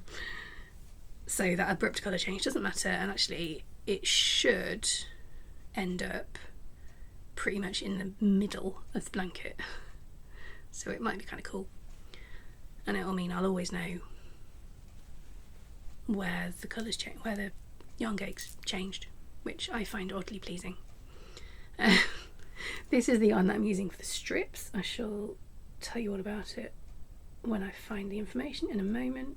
So that abrupt colour change doesn't matter, and actually it should end up pretty much in the middle of the blanket, so it might be kind of cool, and it'll mean I'll always know where the colours change, where the yarn cakes changed, which I find oddly pleasing. This is the yarn that I'm using for the strips. I shall tell you all about it when I find the information in a moment.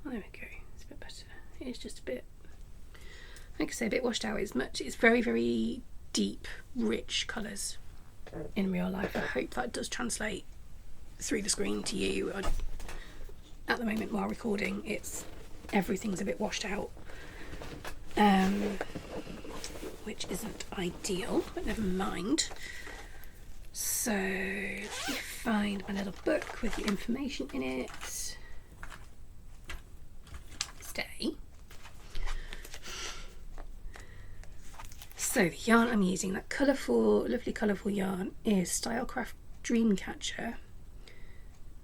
Oh, there we go, it's a bit better. It's just a bit, like I say, a bit washed out. It's very, very deep, rich colours in real life. I hope that does translate through the screen to you. At the moment while recording, everything's a bit washed out, which isn't ideal, but never mind. So let me find my little book with the information in it. Stay. So the yarn I'm using, that colourful, lovely colourful yarn, is Stylecraft Dreamcatcher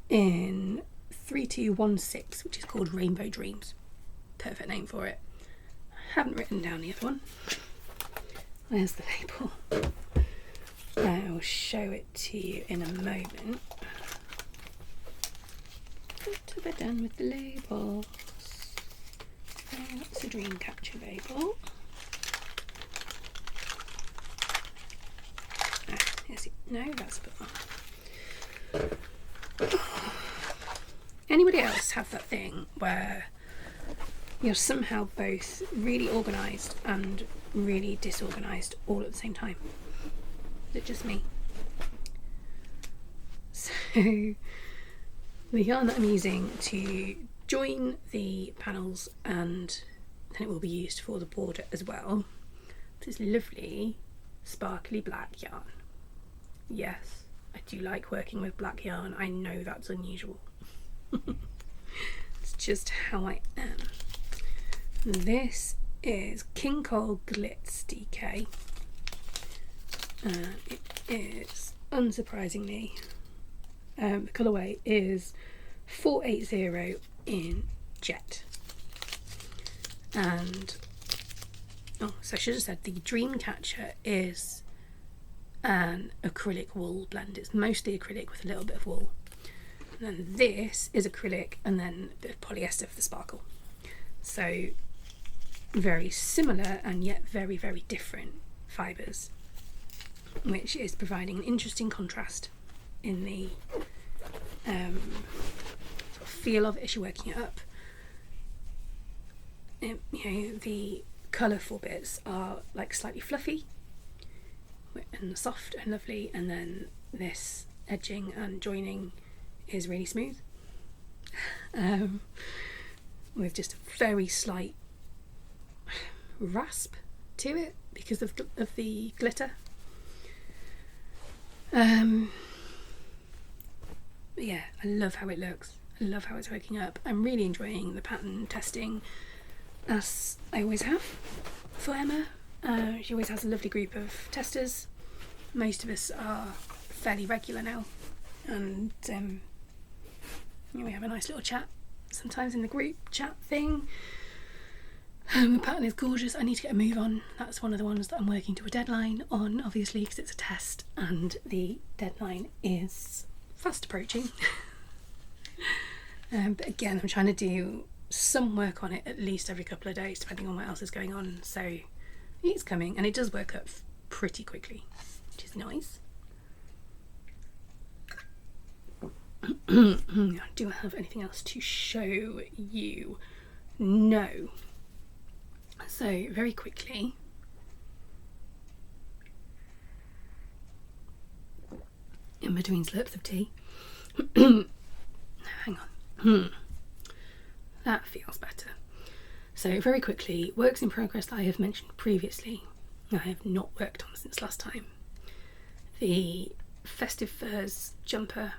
in 3216, which is called Rainbow Dreams. Perfect name for it. I haven't written down the other one. There's the label. I will show it to you in a moment. What have I done with the labels? That's a Dreamcatcher label. No, that's the one. Anybody else have that thing where you're somehow both really organised and really disorganised all at the same time? Is it just me? So the yarn that I'm using to join the panels, and then it will be used for the border as well, this lovely sparkly black yarn. Yes, I do like working with black yarn. I know that's unusual. It's just how I am. This is King Cole Glitz DK. It is, unsurprisingly, the colourway is 480 in Jet. And, so I should have said the Dreamcatcher is an acrylic wool blend. It's mostly acrylic with a little bit of wool. And then this is acrylic and then a bit of polyester for the sparkle. So very similar and yet very, very different fibres, which is providing an interesting contrast in the sort of feel of it as you're working it up. You know, the colourful bits are like slightly fluffy and soft and lovely, and then this edging and joining is really smooth, with just a very slight rasp to it because of the glitter. But yeah, I love how it looks. I love how it's working up. I'm really enjoying the pattern testing, as I always have for Emma. She always has a lovely group of testers. Most of us are fairly regular now, and we have a nice little chat sometimes in the group chat thing. The pattern is gorgeous. I need to get a move on. That's one of the ones that I'm working to a deadline on, obviously, because it's a test and the deadline is fast approaching. But again, I'm trying to do some work on it at least every couple of days, depending on what else is going on. So it's coming, and it does work up pretty quickly, which is nice. Do I have anything else to show you? No. So very quickly, in between slurps of tea, hang on, that feels better. So very quickly, works in progress that I have mentioned previously, I have not worked on since last time. The Festive Furs jumper,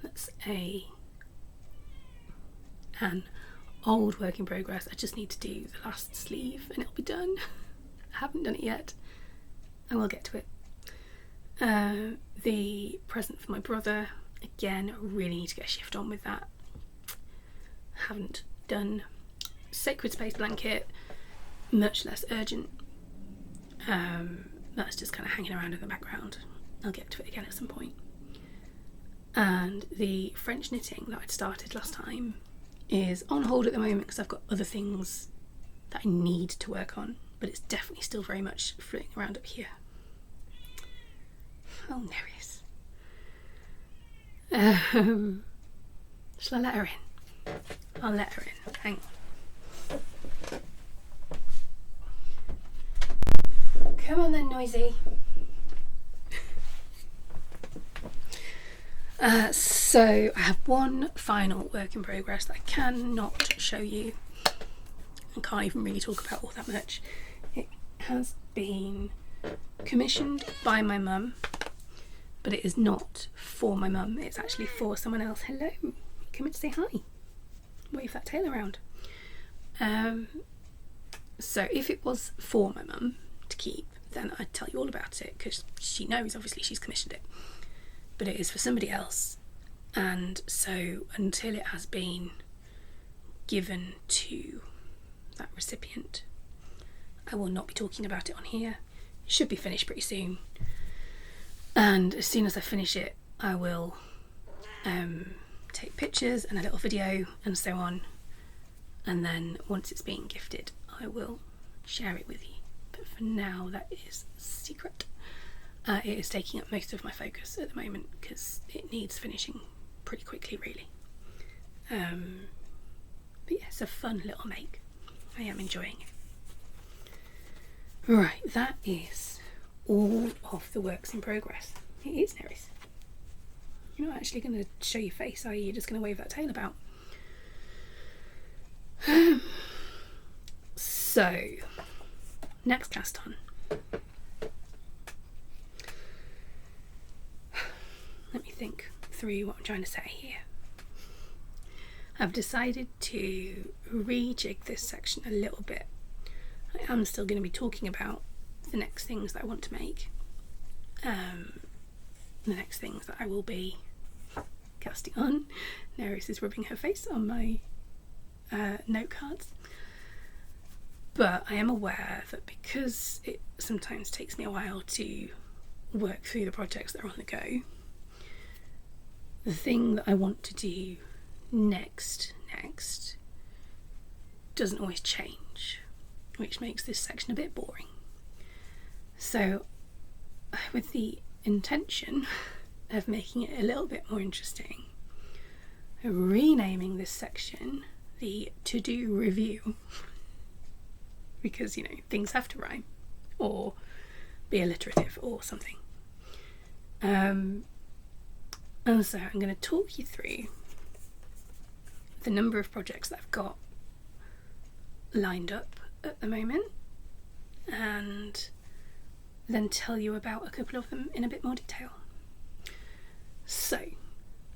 that's an old work in progress. I just need to do the last sleeve and it'll be done. I haven't done it yet. I will get to it. The present for my brother, again, I really need to get a shift on with that. Haven't done. Sacred Space blanket, much less urgent. That's just kind of hanging around in the background. I'll get to it again at some point. And the French knitting that I'd started last time is on hold at the moment because I've got other things that I need to work on, but it's definitely still very much floating around up here. Oh, there it is. Shall I let her in? I'll let her in. Hang on. Come on then, noisy. So I have one final work in progress that I cannot show you. I can't even really talk about all that much. It has been commissioned by my mum, but it is not for my mum. It's actually for someone else. Hello, come in to say hi. Wave that tail around. So if it was for my mum to keep, then I'd tell you all about it, because she knows, obviously she's commissioned it. But it is for somebody else, and so until it has been given to that recipient, I will not be talking about it on here. It should be finished pretty soon, and as soon as I finish it, I will take pictures and a little video and so on, and then once it's being gifted, I will share it with you. But for now, that is secret. It is taking up most of my focus at the moment because it needs finishing pretty quickly, really. But yeah, it's a fun little make. I am enjoying it. Right, that is all of the works in progress. It is, Nerys. You're not actually going to show your face, are you? You're just going to wave that tail about. So, next cast on. Let me think through what I'm trying to say here. I've decided to rejig this section a little bit. I am still going to be talking about the next things that I want to make. The next things that I will be casting on. Nerys is rubbing her face on my note cards. But I am aware that because it sometimes takes me a while to work through the projects that are on the go, the thing that I want to do next doesn't always change, which makes this section a bit boring. So, with the intention of making it a little bit more interesting, renaming this section the to-do review, because, you know, things have to rhyme or be alliterative or something. And so I'm going to talk you through the number of projects that I've got lined up at the moment, and then tell you about a couple of them in a bit more detail. So,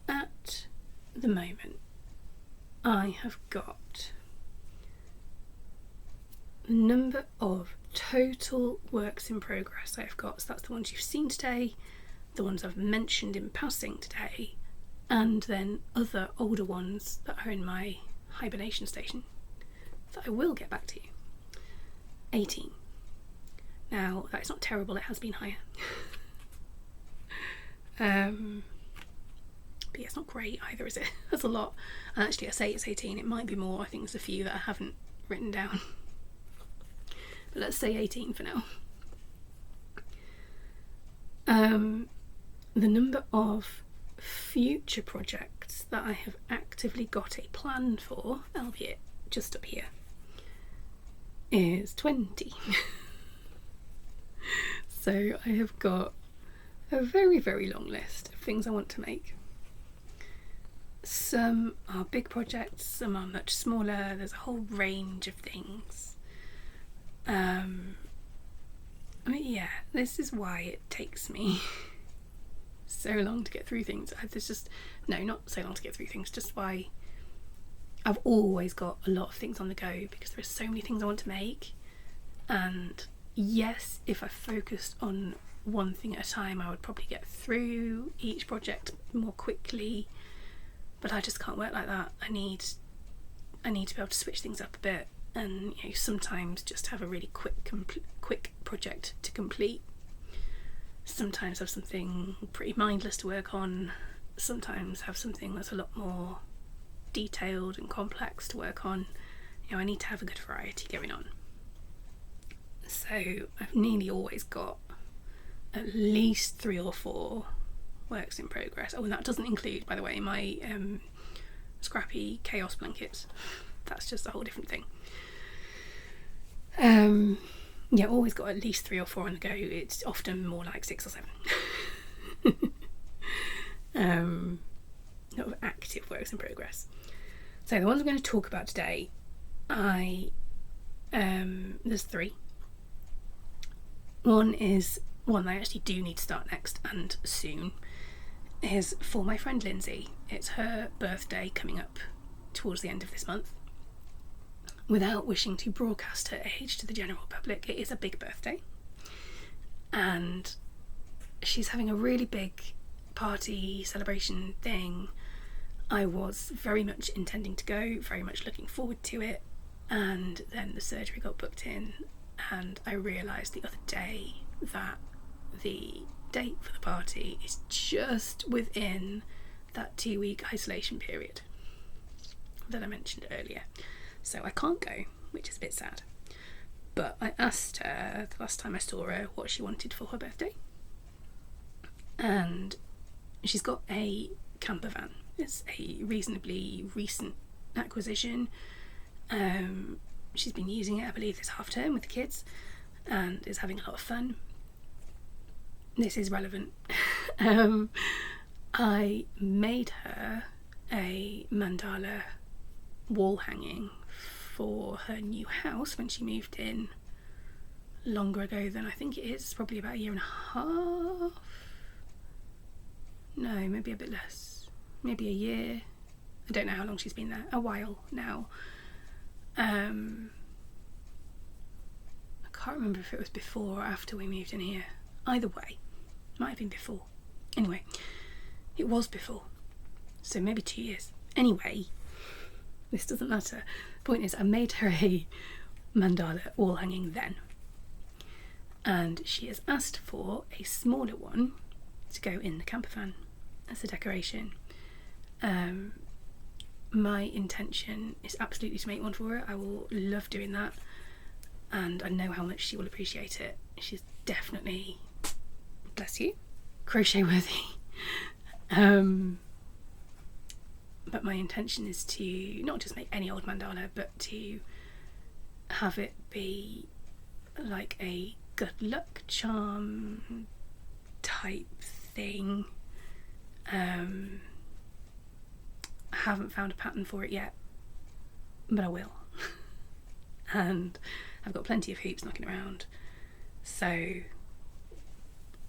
at the moment, I have got the number of total works in progress I've got. So that's the ones you've seen today, the ones I've mentioned in passing today, and then other older ones that are in my hibernation station that I will get back to. 18. Now, that's not terrible, it has been higher. But yeah, it's not great either, is it? That's a lot. And actually, I say it's 18, it might be more. I think there's a few that I haven't written down. But let's say 18 for now. The number of future projects that I have actively got a plan for, albeit just up here, is 20. So I have got a very, very long list of things I want to make. Some are big projects, some are much smaller, there's a whole range of things. I mean, yeah, this is why it takes me so long to get through things. There's just, no, not so long to get through things, just why I've always got a lot of things on the go, because there are so many things I want to make. And yes, if I focused on one thing at a time, I would probably get through each project more quickly, but I just can't work like that. I need to be able to switch things up a bit, and, you know, sometimes just have a really quick project to complete. Sometimes have something pretty mindless to work on. Sometimes have something that's a lot more detailed and complex to work on. You know, I need to have a good variety going on. So I've nearly always got at least 3 or 4 works in progress. Oh, and that doesn't include, by the way, my scrappy chaos blankets. That's just a whole different thing. yeah, always got at least 3 or 4 on the go. It's often more like 6 or 7. Sort of active works in progress. So the ones I'm going to talk about today, there's 3. One is one that I actually do need to start next, and soon, is for my friend Lindsay. It's her birthday coming up towards the end of this month. Without wishing to broadcast her age to the general public, it is a big birthday, and she's having a really big party celebration thing. I was very much intending to go, very much looking forward to it, and then the surgery got booked in, and I realised the other day that the date for the party is just within that 2-week isolation period that I mentioned earlier. So I can't go, which is a bit sad. But I asked her the last time I saw her what she wanted for her birthday. And she's got a camper van. It's a reasonably recent acquisition. She's been using it, I believe, this half term with the kids, and is having a lot of fun. This is relevant. I made her a mandala wall hanging for her new house when she moved in longer ago than I think it is, probably about 1.5 years. No, maybe a bit less, maybe a year. I don't know how long she's been there, a while now. I can't remember if it was before or after we moved in here. Either way, might have been before. Anyway, it was before, so maybe 2 years. Anyway, this doesn't matter. Point is, I made her a mandala wall hanging then, and she has asked for a smaller one to go in the camper van as a decoration. My intention is absolutely to make one for her. I will love doing that, and I know how much she will appreciate it. She's definitely, bless you, crochet worthy. But my intention is to not just make any old mandala, but to have it be like a good luck charm type thing. I haven't found a pattern for it yet, but I will. And I've got plenty of hoops knocking around, so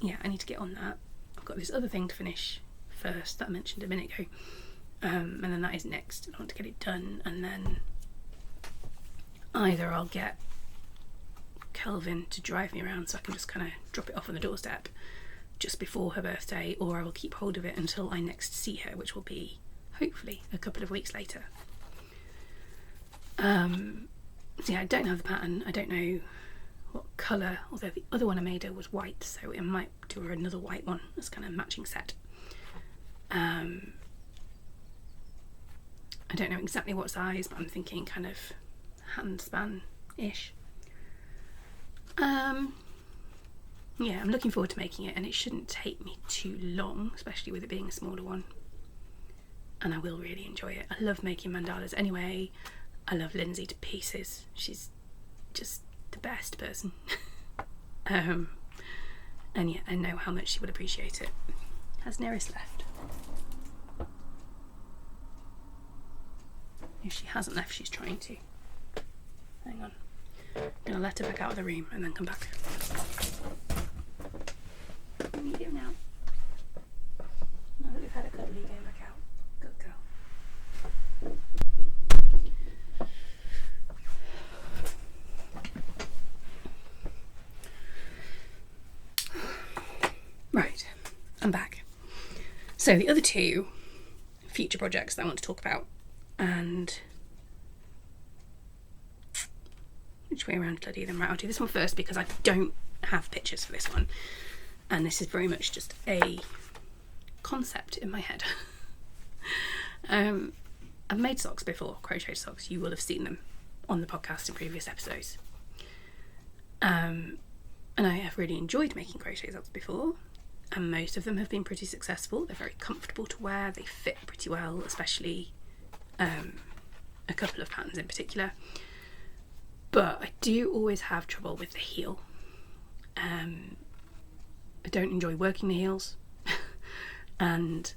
yeah, I need to get on that. I've got this other thing to finish first that I mentioned a minute ago, and then that is next. I want to get it done, and then either I'll get Kelvin to drive me around so I can just kind of drop it off on the doorstep just before her birthday, or I will keep hold of it until I next see her, which will be hopefully a couple of weeks later. So yeah, I don't have the pattern. I don't know what colour, although the other one I made her was white, so I might do her another white one as kind of matching set. I don't know exactly what size, but I'm thinking kind of handspan-ish. Yeah, I'm looking forward to making it, and it shouldn't take me too long, especially with it being a smaller one. And I will really enjoy it. I love making mandalas anyway. I love Lindsay to pieces. She's just the best person. And yeah, I know how much she would appreciate it. Has Neris left? If she hasn't left, she's trying to. Hang on. I'm gonna let her back out of the room and then come back. What are you doing now? Now that we've had a cuddly, go back out. Good girl. Right, I'm back. So the other 2 future projects that I want to talk about, and which way around did I do them? Right, I'll do this one first because I don't have pictures for this one, and this is very much just a concept in my head. I've made socks before, crochet socks. You will have seen them on the podcast in previous episodes. And I have really enjoyed making crochet socks before, and most of them have been pretty successful. They're very comfortable to wear, they fit pretty well, especially a couple of patterns in particular. but I do always have trouble with the heel. I don't enjoy working the heels and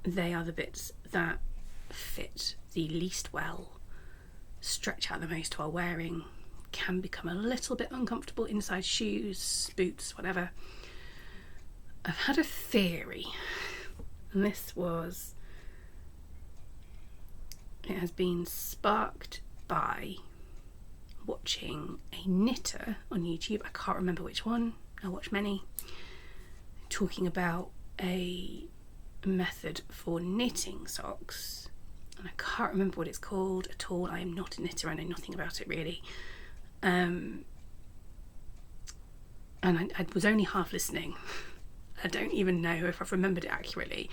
they are the bits that fit the least well, stretch out the most while wearing, can become a little bit uncomfortable inside shoes, boots, whatever. I've had a theory, and it has been sparked by watching a knitter on YouTube. I can't remember which one, I watch many, talking about a method for knitting socks, and I can't remember what it's called at all. I am not a knitter, I know nothing about it really. And I was only half listening. I don't even know if I've remembered it accurately,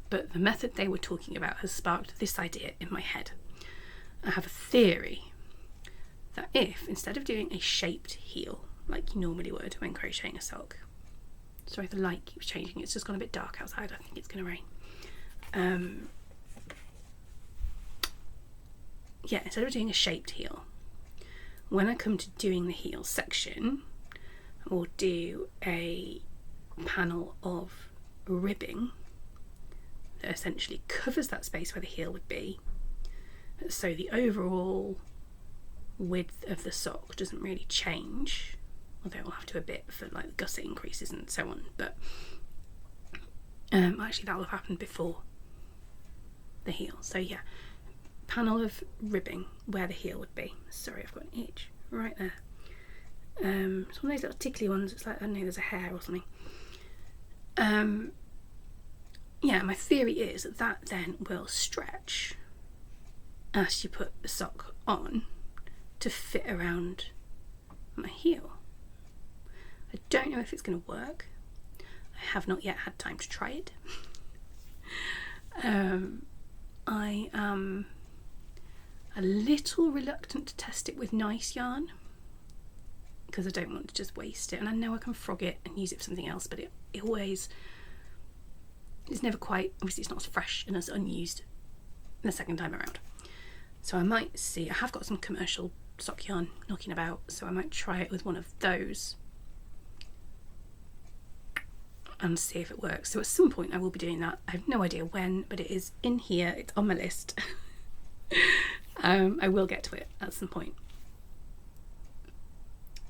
but the method they were talking about has sparked this idea in my head. I have a theory that if, instead of doing a shaped heel like you normally would when crocheting a sock, sorry, the light keeps changing, it's just gone a bit dark outside, I think it's going to rain. Yeah, instead of doing a shaped heel, when I come to doing the heel section, we'll do a panel of ribbing that essentially covers that space where the heel would be, so the overall width of the sock doesn't really change, although we'll have to a bit for like gusset increases and so on, but actually that will have happened before the heel. So yeah, panel of ribbing where the heel would be. Sorry, I've got an itch right there. It's one of those little tickly ones, it's like, I don't know, there's a hair or something. Yeah, my theory is that that then will stretch as you put the sock on to fit around my heel. I don't know if it's going to work. I have not yet had time to try it. I am a little reluctant to test it with nice yarn because I don't want to just waste it, and I know I can frog it and use it for something else, but it always, it's never quite, obviously it's not as fresh and as unused the second time around. So I might see, I have got some commercial sock yarn knocking about, so I might try it with one of those and see if it works. So at some point I will be doing that. I have no idea when, but it is in here, it's on my list. I will get to it at some point.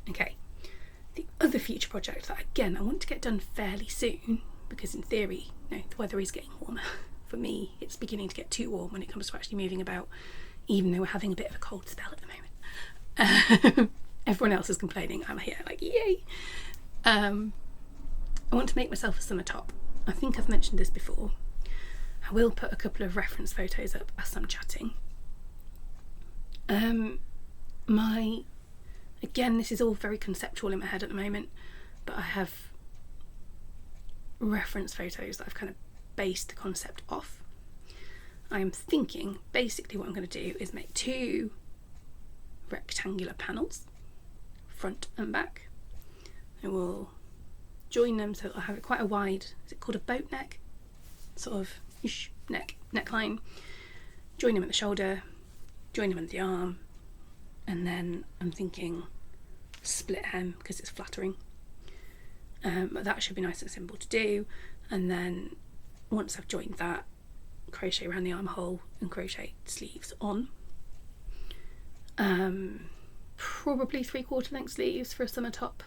Okay, the other future project that again I want to get done fairly soon, because in theory, you know, the weather is getting warmer. For me, it's beginning to get too warm when it comes to actually moving about, even though we're having a bit of a cold spell at the moment. Everyone else is complaining, I'm here like, yay! I want to make myself a summer top. I think I've mentioned this before. I will put a couple of reference photos up as I'm chatting. Again, this is all very conceptual in my head at the moment, but I have reference photos that I've kind of based the concept off. I am thinking basically what I'm going to do is make two rectangular panels, front and back. I will join them so I'll have it quite a wide, is it called a boat neck? Sort of neckline. Join them at the shoulder, join them at the arm, and then I'm thinking split hem because it's flattering. But that should be nice and simple to do, and then once I've joined that, crochet around the armhole and crochet sleeves on. Probably 3/4 length sleeves for a summer top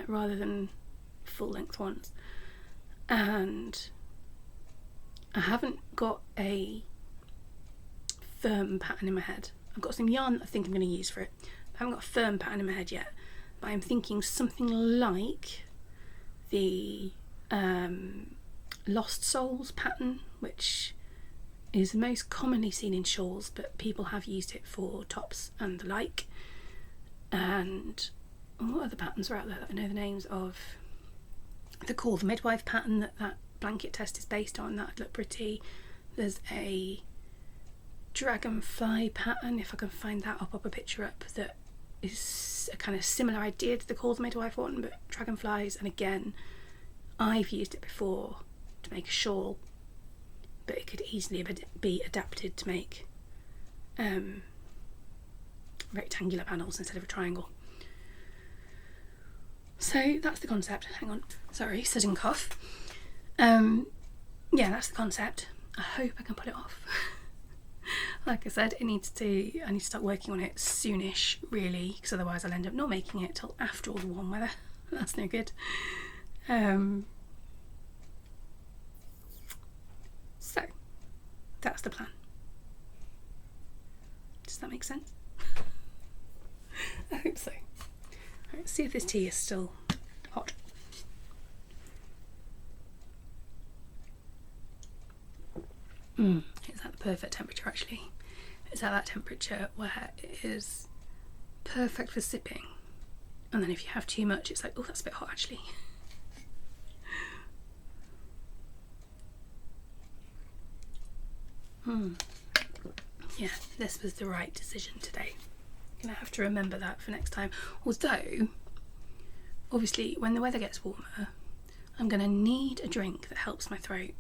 rather than full length ones. And I haven't got a firm pattern in my head. I've got some yarn that I think I'm going to use for it. I haven't got a firm pattern in my head yet, but I'm thinking something like the Lost Souls pattern, which is most commonly seen in shawls, but people have used it for tops and the like. And what other patterns are out there that I know the names of? The Call the Midwife pattern that blanket test is based on, that'd look pretty. There's a dragonfly pattern, if I can find that, I'll pop a picture up, that is a kind of similar idea to the Call the Midwife one, but dragonflies. And again, I've used it before to make a shawl, but it could easily be adapted to make rectangular panels instead of a triangle. So that's the concept. Hang on, sorry, sudden cough. Yeah, that's the concept. I hope I can pull it off. Like I said, I need to start working on it soonish, really, because otherwise I'll end up not making it till after all the warm weather. That's no good. So that's the plan. Does that make sense? I hope so. Right, let's see if this tea is still hot. It's at the perfect temperature, actually. It's at that temperature where it is perfect for sipping, and then if you have too much, it's like, oh, that's a bit hot, actually. Yeah, this was the right decision today. I'm gonna have to remember that for next time. Although, obviously, when the weather gets warmer, I'm gonna need a drink that helps my throat.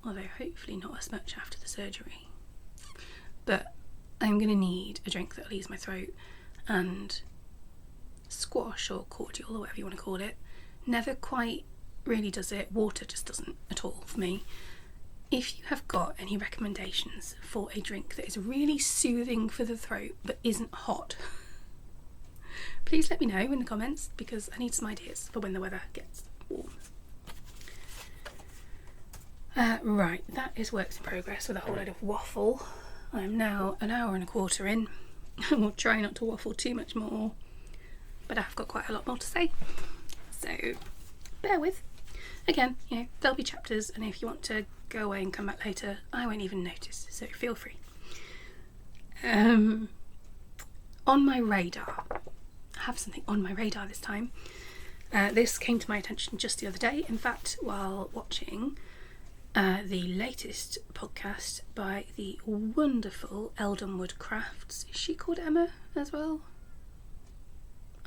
Although hopefully not as much after the surgery. But I'm gonna need a drink that'll ease my throat, and squash or cordial or whatever you want to call it never quite really does it. Water just doesn't at all for me. If you have got any recommendations for a drink that is really soothing for the throat but isn't hot, please let me know in the comments, because I need some ideas for when the weather gets warm. Right, that is works in progress with a whole load of waffle. I'm now an hour and a quarter in. I will try not to waffle too much more, but I've got quite a lot more to say, so bear with. Again, you know, there'll be chapters, and if you want to go away and come back later, I won't even notice, so feel free. On my radar, I have something on my radar this time. This came to my attention just the other day, in fact, while watching the latest podcast by the wonderful Eldenwood Crafts. Is she called Emma as well?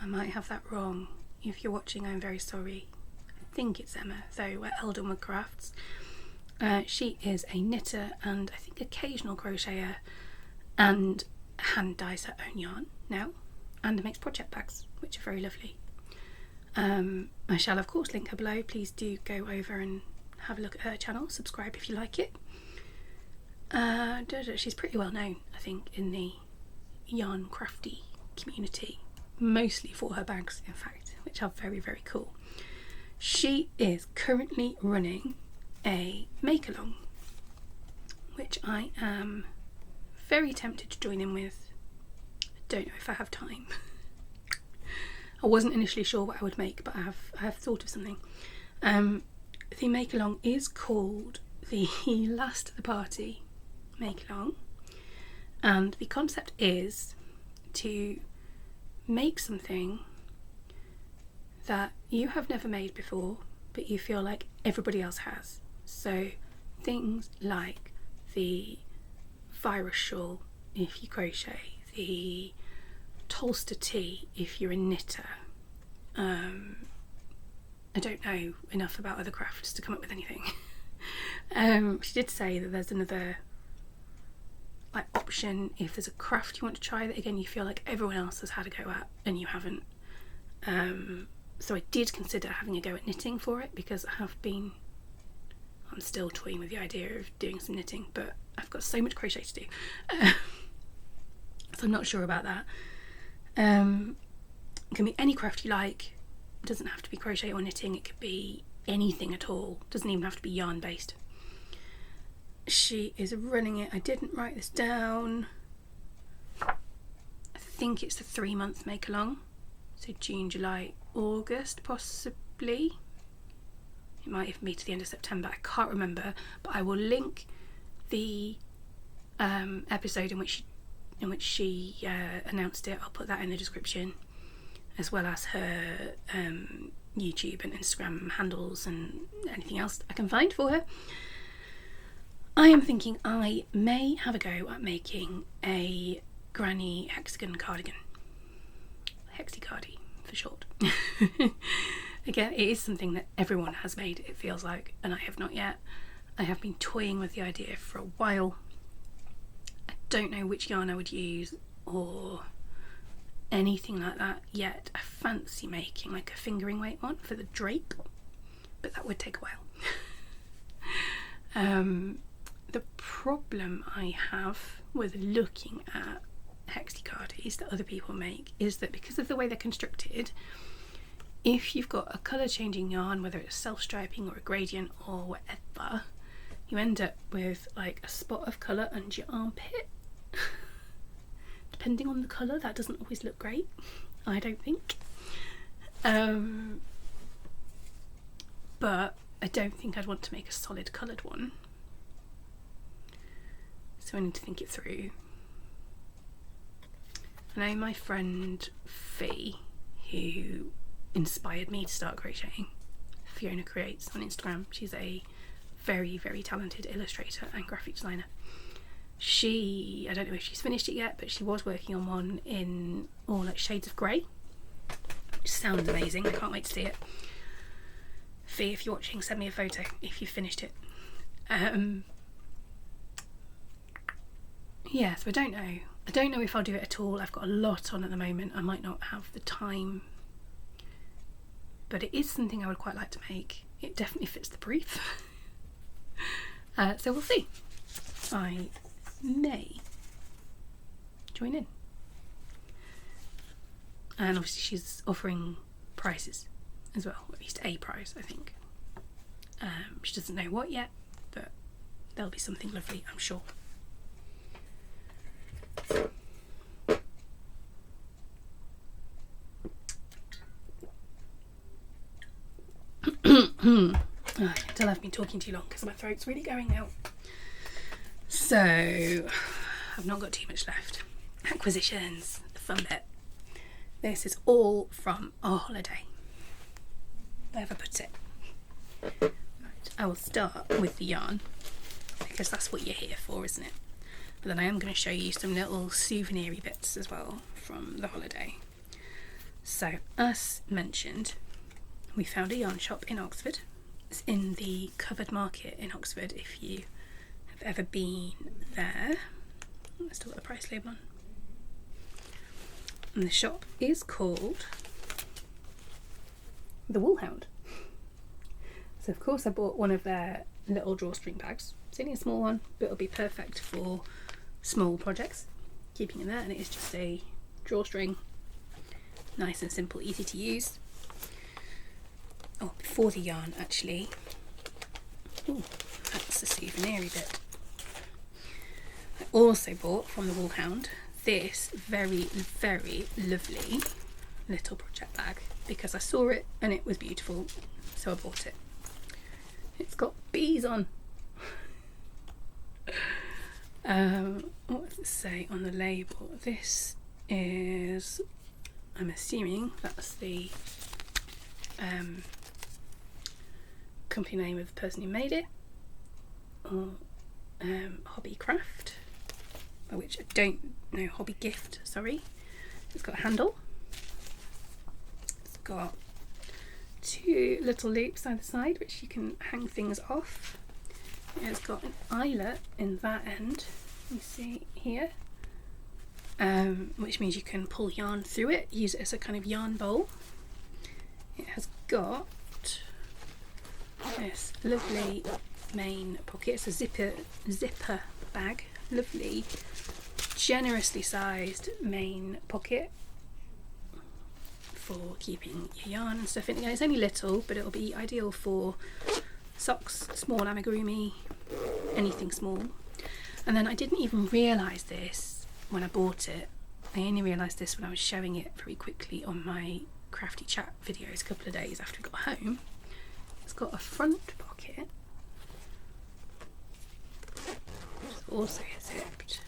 I might have that wrong. If you're watching, I'm very sorry. I think it's Emma, though, at Eldenwood Crafts. She is a knitter and I think occasional crocheter, and hand dyes her own yarn now, and makes project bags, which are very lovely. I shall of course link her below. Please do go over and have a look at her channel, subscribe if you like it. She's pretty well known, I think, in the yarn crafty community, mostly for her bags, in fact, which are very, very cool. She is currently running a make-along, which I am very tempted to join in with. I don't know if I have time. I wasn't initially sure what I would make, but I have thought of something. The make-along is called the Last of the Party make-along, and the concept is to make something that you have never made before, but you feel like everybody else has. So things like the virus shawl if you crochet, the Tolster tee if you're a knitter. I don't know enough about other crafts to come up with anything. She did say that there's another option if there's a craft you want to try that again you feel like everyone else has had a go at and you haven't. So I did consider having a go at knitting for it, because I'm still toying with the idea of doing some knitting, but I've got so much crochet to do. So I'm not sure about that. It can be any craft you like. It doesn't have to be crochet or knitting, it could be anything at all. It doesn't even have to be yarn based. She is running it. I didn't write this down. I think it's the 3-month make along. So June, July, August possibly. It might even be to the end of September. I can't remember, but I will link the episode in which she announced it. I'll put that in the description, as well as her YouTube and Instagram handles and anything else I can find for her. I am thinking I may have a go at making a granny hexagon cardigan. Hexicardi for short. Again, it is something that everyone has made, it feels like, and I have not yet. I have been toying with the idea for a while. I don't know which yarn I would use or anything like that yet. I fancy making like a fingering weight one for the drape, but that would take a while. The problem I have with looking at hexacardies that other people make is that because of the way they're constructed, if you've got a colour changing yarn, whether it's self-striping or a gradient or whatever, you end up with like a spot of colour under your armpit. Depending on the colour, that doesn't always look great, I don't think. But I don't think I'd want to make a solid coloured one. So I need to think it through. I know my friend Fee, who inspired me to start crocheting, Fiona Creates on Instagram. She's a very, very talented illustrator and graphic designer. I don't know if she's finished it yet, but she was working on one in all like shades of grey, which sounds amazing. I can't wait to see it. Fee, if you're watching, send me a photo if you've finished it. Yeah, so I don't know if I'll do it at all. I've got a lot on at the moment. I might not have the time, but it is something I would quite like to make. It definitely fits the brief. So we'll see. I may join in. And obviously she's offering prizes as well, at least a prize, I think. She doesn't know what yet, but there'll be something lovely, I'm sure. Don't have me talking too long because my throat's really going out. So I've not got too much left. Acquisitions, the fun bit. This is all from our holiday. Wherever I put it. Right, I will start with the yarn because that's what you're here for, isn't it? But then I am going to show you some little souvenir-y bits as well from the holiday. So, as mentioned, we found a yarn shop in Oxford. It's in the Covered Market in Oxford if you have ever been there. I've still got the price label on. And the shop is called The Woolhound. So of course I bought one of their little drawstring bags. It's only a small one, but it'll be perfect for small projects. Keeping it there, and it is just a drawstring. Nice and simple, easy to use. Oh, before the yarn actually. Ooh, that's the souvenir bit. I also bought from the Woolhound this very, very lovely little project bag because I saw it and it was beautiful, so I bought it. It's got bees on. What does it say on the label? This is, I'm assuming that's the company name of the person who made it, or Hobby Craft, which I don't know, Hobby Gift, sorry. It's got a handle. It's got two little loops either side which you can hang things off. It's got an eyelet in that end, you see here, which means you can pull yarn through it, use it as a kind of yarn bowl. It has got this lovely main pocket. It's a zipper bag, lovely generously sized main pocket for keeping your yarn and stuff in. Again, it's only little, but it'll be ideal for socks, small amigurumi, anything small. And then I didn't even realise this when I bought it. I only realised this when I was showing it very quickly on my crafty chat videos a couple of days after we got home. It's got a front pocket, which is also zipped.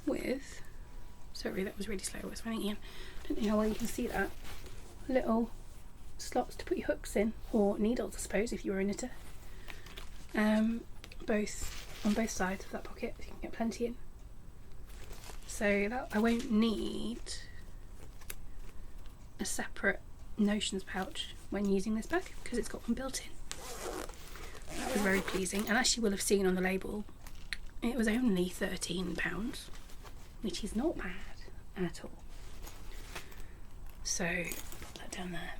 With, sorry that was really slow, I was running in, I don't know how well you can see that, little slots to put your hooks in, or needles I suppose if you were a knitter, on both sides of that pocket, so you can get plenty in. So that I won't need a separate notions pouch when using this bag because it's got one built in. That was very pleasing, and as you will have seen on the label, it was only £13, which is not bad at all. So put that down there.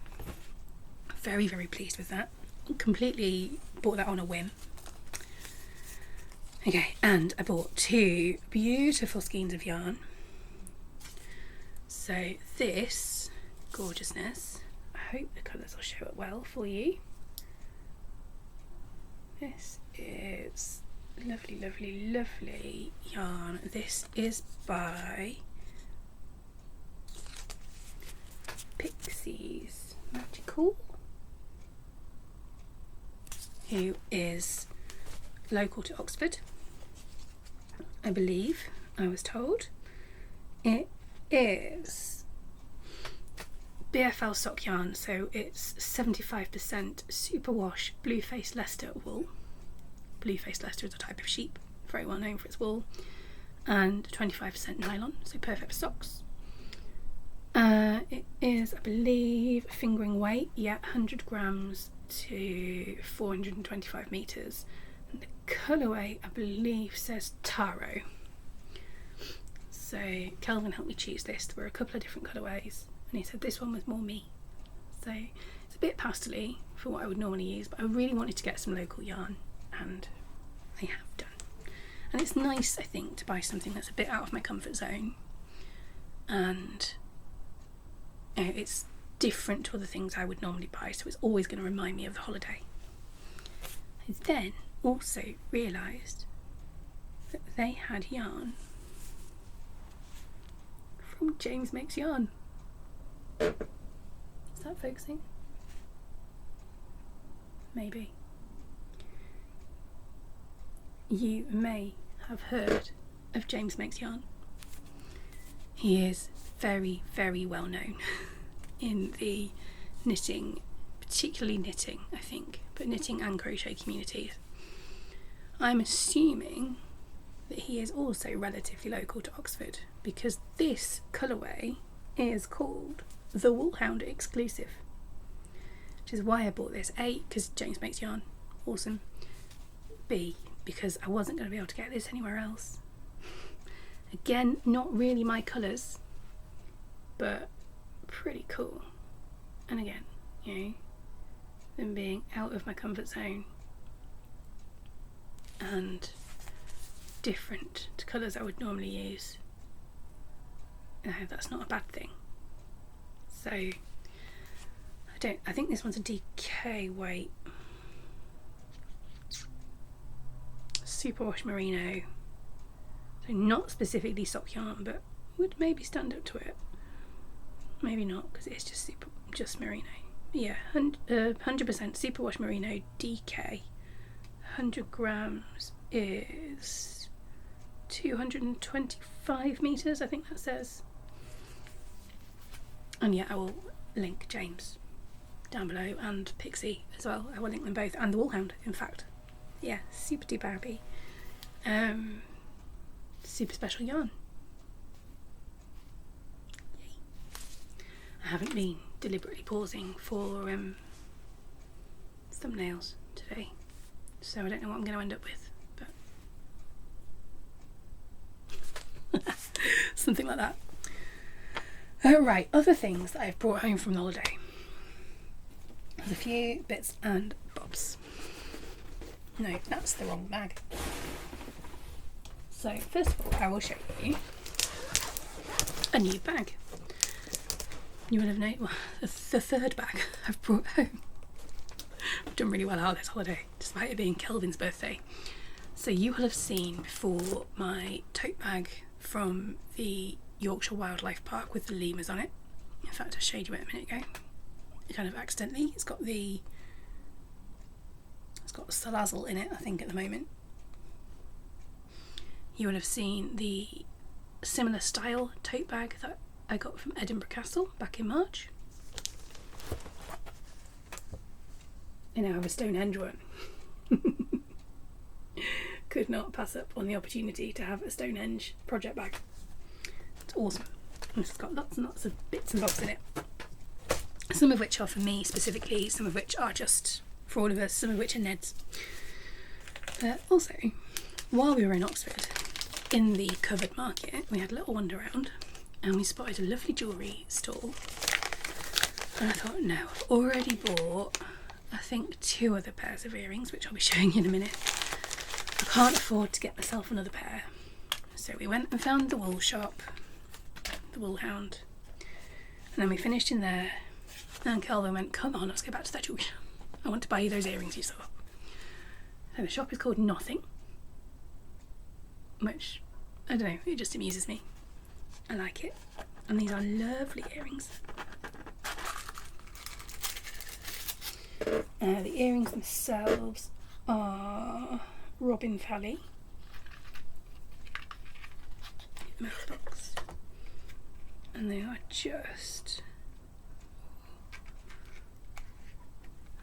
Very, very pleased with that. Completely bought that on a whim. Okay, and I bought 2 beautiful skeins of yarn. So this gorgeousness, I hope the colours will show it well for you. This is lovely, lovely, lovely yarn. This is by Pixie's Magical, who is local to Oxford, I believe, I was told. It is BFL sock yarn, so it's 75% superwash blue-faced Leicester wool. Blue-faced Leicester is a type of sheep, very well known for its wool, and 25% nylon, so perfect for socks. It is, I believe, fingering weight, yeah, 100 grams to 425 metres. And the colourway, I believe, says Taro. So Kelvin helped me choose this. There were a couple of different colourways, and he said this one was more me. So it's a bit pastel-y for what I would normally use, but I really wanted to get some local yarn, and I have done. And it's nice, I think, to buy something that's a bit out of my comfort zone, and it's different to other things I would normally buy, so it's always going to remind me of the holiday. I then also realised that they had yarn from James Makes Yarn. Is that focusing? Maybe. You may have heard of James Makes Yarn. He is very, very well known in the knitting, particularly knitting, I think, but knitting and crochet communities. I'm assuming that he is also relatively local to Oxford, because this colourway is called the Woolhound Exclusive, which is why I bought this. A, because James Makes Yarn, awesome. B, because I wasn't going to be able to get this anywhere else. Again, not really my colours, but pretty cool. And again, you know, them being out of my comfort zone and different to colours I would normally use, that's not a bad thing. So I think this one's a DK weight, superwash merino, so not specifically sock yarn, but would maybe stand up to it. Maybe not, because it's just merino. Yeah, 100% superwash merino DK. 100 grams is 225 metres, I think that says. And yeah, I will link James down below, and Pixie as well. I will link them both, and the Woolhound, in fact. Yeah, super duper happy. Super special yarn. Yay. I haven't been deliberately pausing for thumbnails today, so I don't know what I'm going to end up with, but something like that. Right, other things that I've brought home from the holiday. There's a few bits and bobs. No, that's the wrong bag. So first of all, I will show you a new bag. You will have known, well, the third bag I've brought home. I've done really well out of this holiday, despite it being Kelvin's birthday. So you will have seen before my tote bag from the Yorkshire Wildlife Park with the lemurs on it. In fact, I showed you it a minute ago. Kind of accidentally. It's got the salazzle in it, I think, at the moment. You would have seen the similar style tote bag that I got from Edinburgh Castle back in March. And now I have a Stonehenge one. Could not pass up on the opportunity to have a Stonehenge project bag. It's awesome. And it's got lots and lots of bits and bobs in it. Some of which are for me specifically, some of which are just for all of us, some of which are Ned's. Also, while we were in Oxford, in the covered market, we had a little wander around and we spotted a lovely jewellery stall. And I thought, no, I've already bought, I think, 2 other pairs of earrings, which I'll be showing you in a minute. I can't afford to get myself another pair. So we went and found the wool shop, the Wool Hound. And then we finished in there. And Kelvin went, come on, let's go back to that jewellery shop. I want to buy you those earrings you saw. So the shop is called Nothing. Which, I don't know, it just amuses me. I like it. And these are lovely earrings. The earrings themselves are Robin Valley. Mouth box. And they are just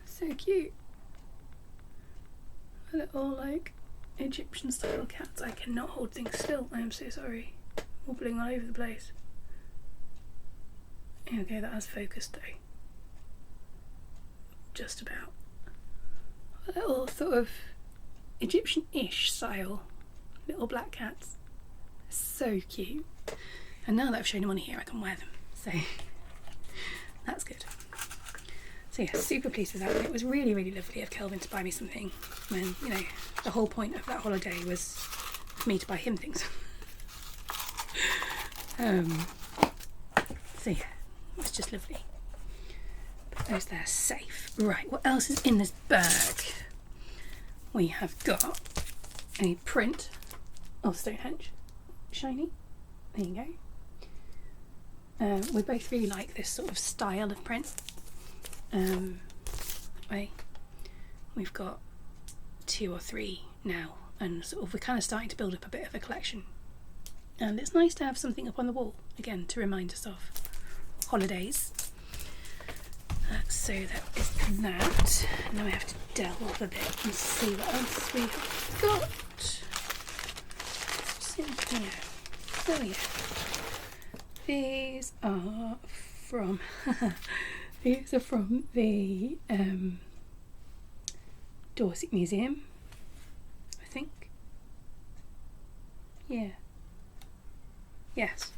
so cute. A little like Egyptian style cats. I cannot hold things still. I am so sorry. Wobbling all over the place. Okay, that has focused though. Just about. A little sort of Egyptian-ish style little black cats. So cute. And now that I've shown them on here, I can wear them. So that's good. So yeah, super pleased with that. It was really, really lovely of Kelvin to buy me something when, you know, the whole point of that holiday was for me to buy him things. So yeah, it was just lovely. Put those there safe. Right, what else is in this bag? We have got a print of Stonehenge. Shiny. There you go. We both really like this sort of style of print. We've got 2 or 3 now, and sort of we're kind of starting to build up a bit of a collection. And it's nice to have something up on the wall again to remind us of holidays. So that is that. Now we have to delve a bit and see what else we've got. What's in here? Oh yeah. These are from the Dorset Museum, I think. Yeah. Yes.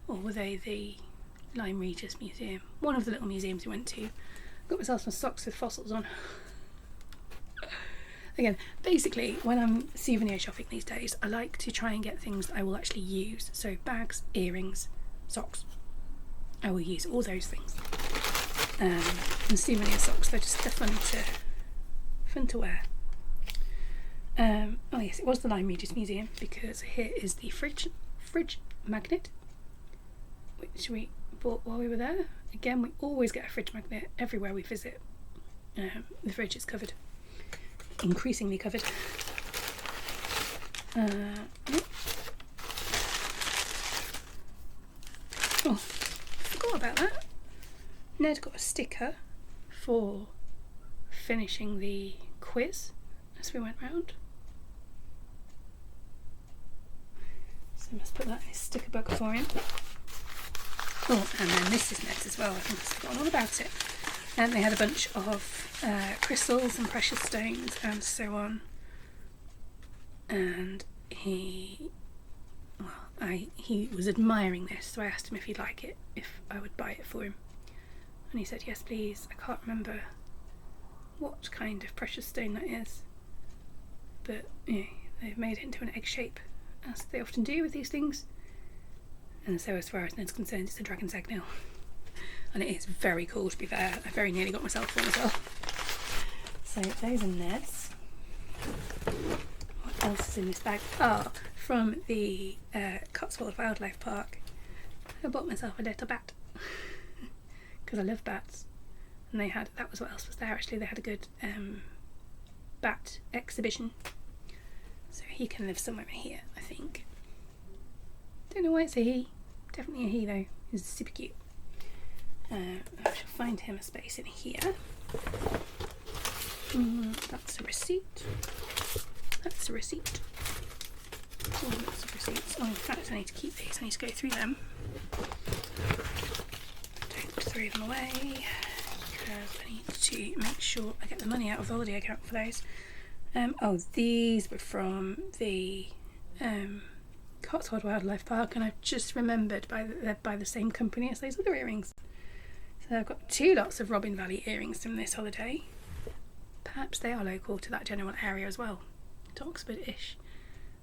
Or were they the Lyme Regis Museum? One of the little museums we went to. Got myself some socks with fossils on. Again, basically, when I'm souvenir shopping these days, I like to try and get things that I will actually use. So bags, earrings, socks. I will use all those things. And souvenir socks, they're fun to wear. Oh yes, it was the Lyme Regis Museum, because here is the fridge magnet, which we bought while we were there. Again, we always get a fridge magnet everywhere we visit. The fridge is covered. Increasingly covered. Oh, forgot about that. Ned got a sticker for finishing the quiz as we went round. So I must put that in his sticker book for him. Oh, and then this is Ned's as well. I think I've forgotten all about it. And they had a bunch of crystals and precious stones and so on. And he was admiring this, so I asked him if he'd like it, if I would buy it for him. And he said, yes please. I can't remember what kind of precious stone that is. But yeah, they've made it into an egg shape, as they often do with these things. And so as far as Ned's concerned, it's a dragon's egg now. And it is very cool, to be fair. I very nearly got myself one as well. So those are Ned's. What else is in this bag? Oh, from the Cotswold Wildlife Park, I bought myself a little bat. Because I love bats. And they had, that was what else was there actually, they had a good bat exhibition. So he can live somewhere here, I think. Don't know why it's a he. Definitely a he though. He's super cute. I shall find him a space in here. That's a receipt. That's a receipt. Oh, lots of receipts. Oh, in fact, I need to keep these. I need to go through them. Don't throw them away. because I need to make sure I get the money out of the holiday account for those. Oh, these were from the Cotswold Wildlife Park, and I've just remembered they're by the same company as those other earrings. So I've got 2 lots of Robin Valley earrings from this holiday. Perhaps they are local to that general area as well, to Oxford-ish.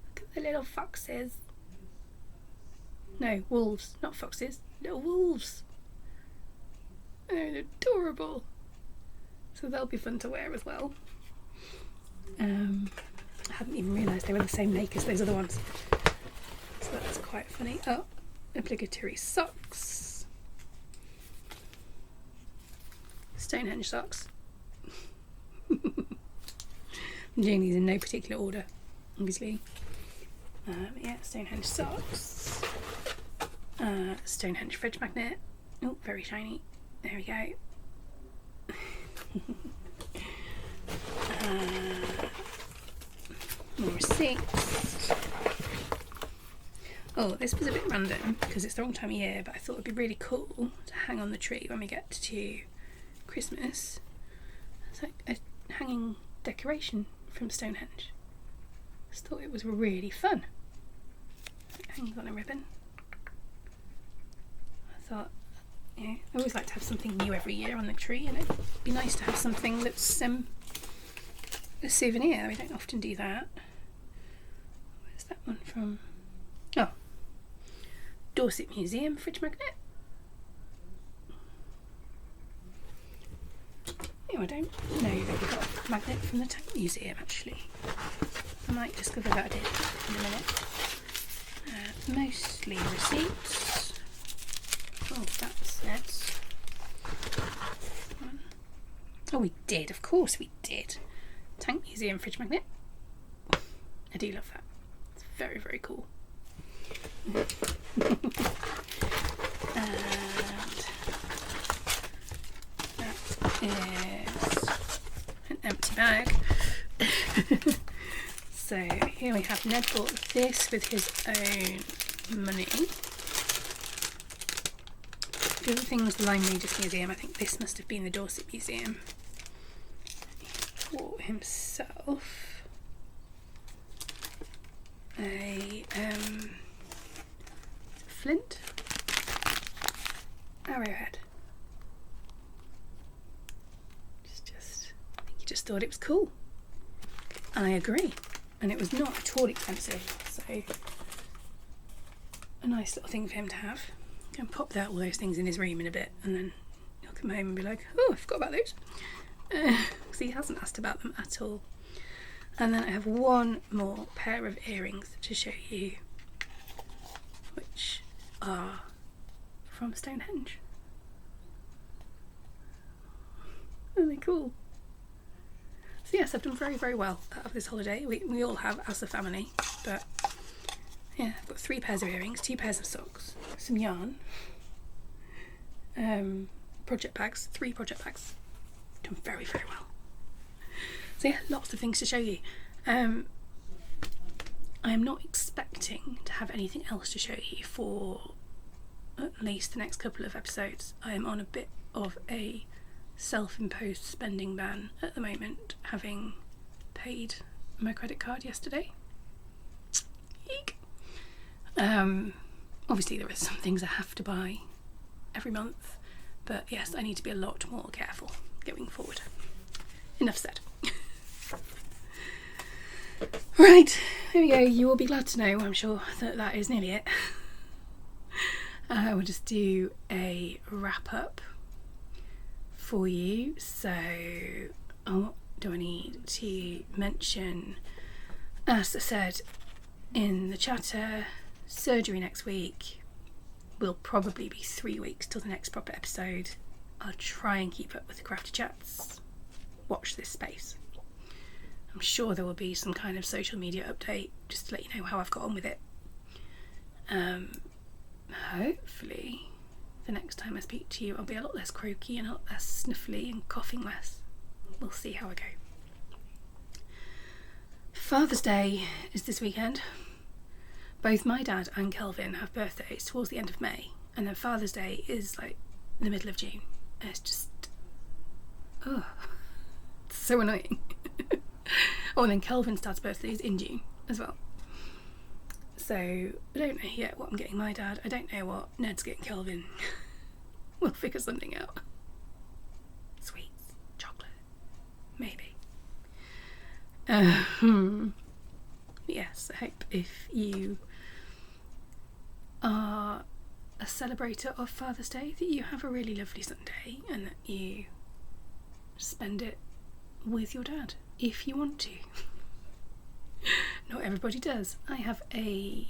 Look at the little foxes. No, wolves, not foxes, little wolves. Oh, they're adorable. So they'll be fun to wear as well. I hadn't even realised they were the same make as those other ones. So that's quite funny. Oh, obligatory socks. Stonehenge socks. I'm doing these in no particular order, obviously. Yeah, Stonehenge socks. Stonehenge fridge magnet. Oh, very shiny. There we go. More receipts. Oh, this was a bit random because it's the wrong time of year, but I thought it'd be really cool to hang on the tree when we get to Christmas. It's like a hanging decoration from Stonehenge. Just thought it was really fun. It hangs on a ribbon. I thought, yeah, I always like to have something new every year on the tree, and it'd be nice to have something that's a souvenir. We don't often do that. Where's that one from? Oh, Dorset Museum fridge magnet. Oh, I don't know that we got a magnet from the Tank Museum actually. I might discover that I did in a minute. Mostly receipts. Oh, that's it. Oh, we did, of course we did. Tank Museum fridge magnet. I do love that. It's very, very cool. And that is an empty bag. So here we have Ned bought this with his own money. The other thing was the Lyme Regis Museum. I think this must have been the Dorset Museum. He bought himself a flint arrowhead. I think he just thought it was cool. And I agree. And it was not at all expensive, so a nice little thing for him to have. Can pop all those things in his room in a bit, and then he'll come home and be like, oh, I forgot about those. Because he hasn't asked about them at all. And then I have one more pair of earrings to show you, which are from Stonehenge. Aren't they cool? So yes, I've done very, very well out of this holiday. We all have as a family, but yeah, I've got 3 pairs of earrings, 2 pairs of socks, some yarn, project bags, 3 project bags. Done very, very well. So yeah, lots of things to show you. I am not expecting to have anything else to show you for at least the next couple of episodes. I am on a bit of a self-imposed spending ban at the moment, having paid my credit card yesterday. Eek. Obviously there are some things I have to buy every month, but yes, I need to be a lot more careful going forward. Enough said. Right, there we go. You will be glad to know, I'm sure, that that is nearly it. I will just do a wrap up for you. So, what do I need to mention? As I said in the chatter, surgery next week. Will probably be 3 weeks till the next proper episode. I'll try and keep up with the crafty chats. Watch this space. I'm sure there will be some kind of social media update just to let you know how I've got on with it. Hopefully the next time I speak to you I'll be a lot less croaky and a lot less sniffly and coughing less. We'll see how I go. Father's Day is this weekend. Both my dad and Kelvin have birthdays towards the end of May, and then Father's Day is like the middle of June. And it's just Oh, it's so annoying. Oh, and then Kelvin's dad's birthday is in June as well. So I don't know yet what I'm getting my dad. I don't know what Ned's getting Kelvin. We'll figure something out. Sweets, chocolate, maybe. Yes, I hope if you are a celebrator of Father's Day that you have a really lovely Sunday and that you spend it with your dad if you want to. Not everybody does. I have a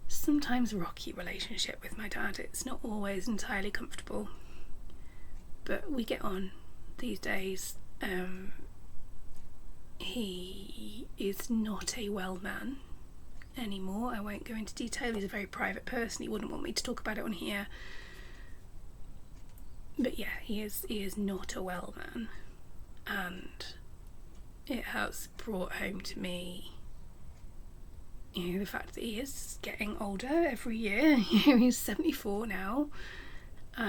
sometimes rocky relationship with my dad. It's not always entirely comfortable, but we get on these days. He is not a well man anymore. I won't go into detail. He's a very private person. He wouldn't want me to talk about it on here. But yeah, he is not a well man, and it has brought home to me, you know, the fact that he is getting older every year. You know, he's 74 now. Is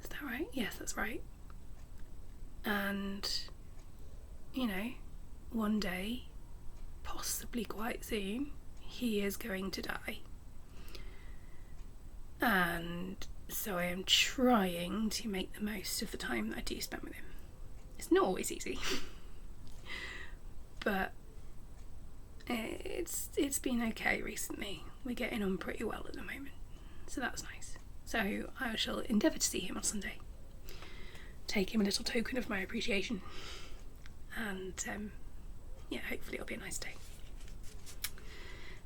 that right? Yes, that's right. And, you know, one day, possibly quite soon, he is going to die. And so I am trying to make the most of the time that I do spend with him. It's not always easy, but it's been okay recently. We're getting on pretty well at the moment, so that's nice. So I shall endeavour to see him on Sunday, take him a little token of my appreciation, and yeah, hopefully it'll be a nice day.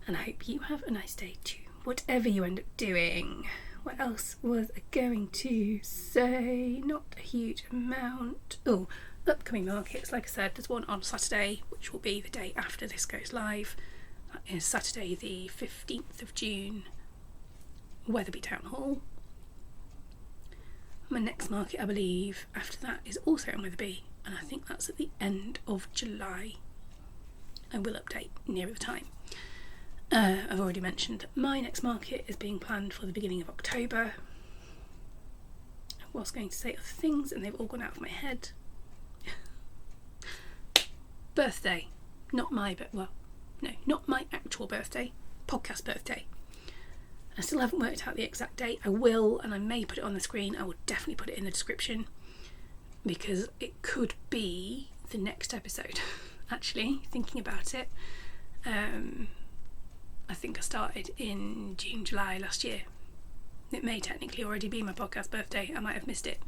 And I hope you have a nice day too, whatever you end up doing. What else was I going to say? Not a huge amount. Oh, upcoming markets. Like I said, there's one on Saturday, which will be the day after this goes live. That is Saturday the 15th of June, Wetherby Town Hall. My next market, I believe, after that is also in Wetherby, and I think that's at the end of July. I will update nearer the time. I've already mentioned that my next market is being planned for the beginning of October. I was going to say other things and they've all gone out of my head. Birthday. Not my actual birthday. Podcast birthday. I still haven't worked out the exact date. I will, and I may put it on the screen. I will definitely put it in the description, because it could be the next episode. Actually, thinking about it, I think I started in June, July last year. It may technically already be my podcast birthday. I might have missed it.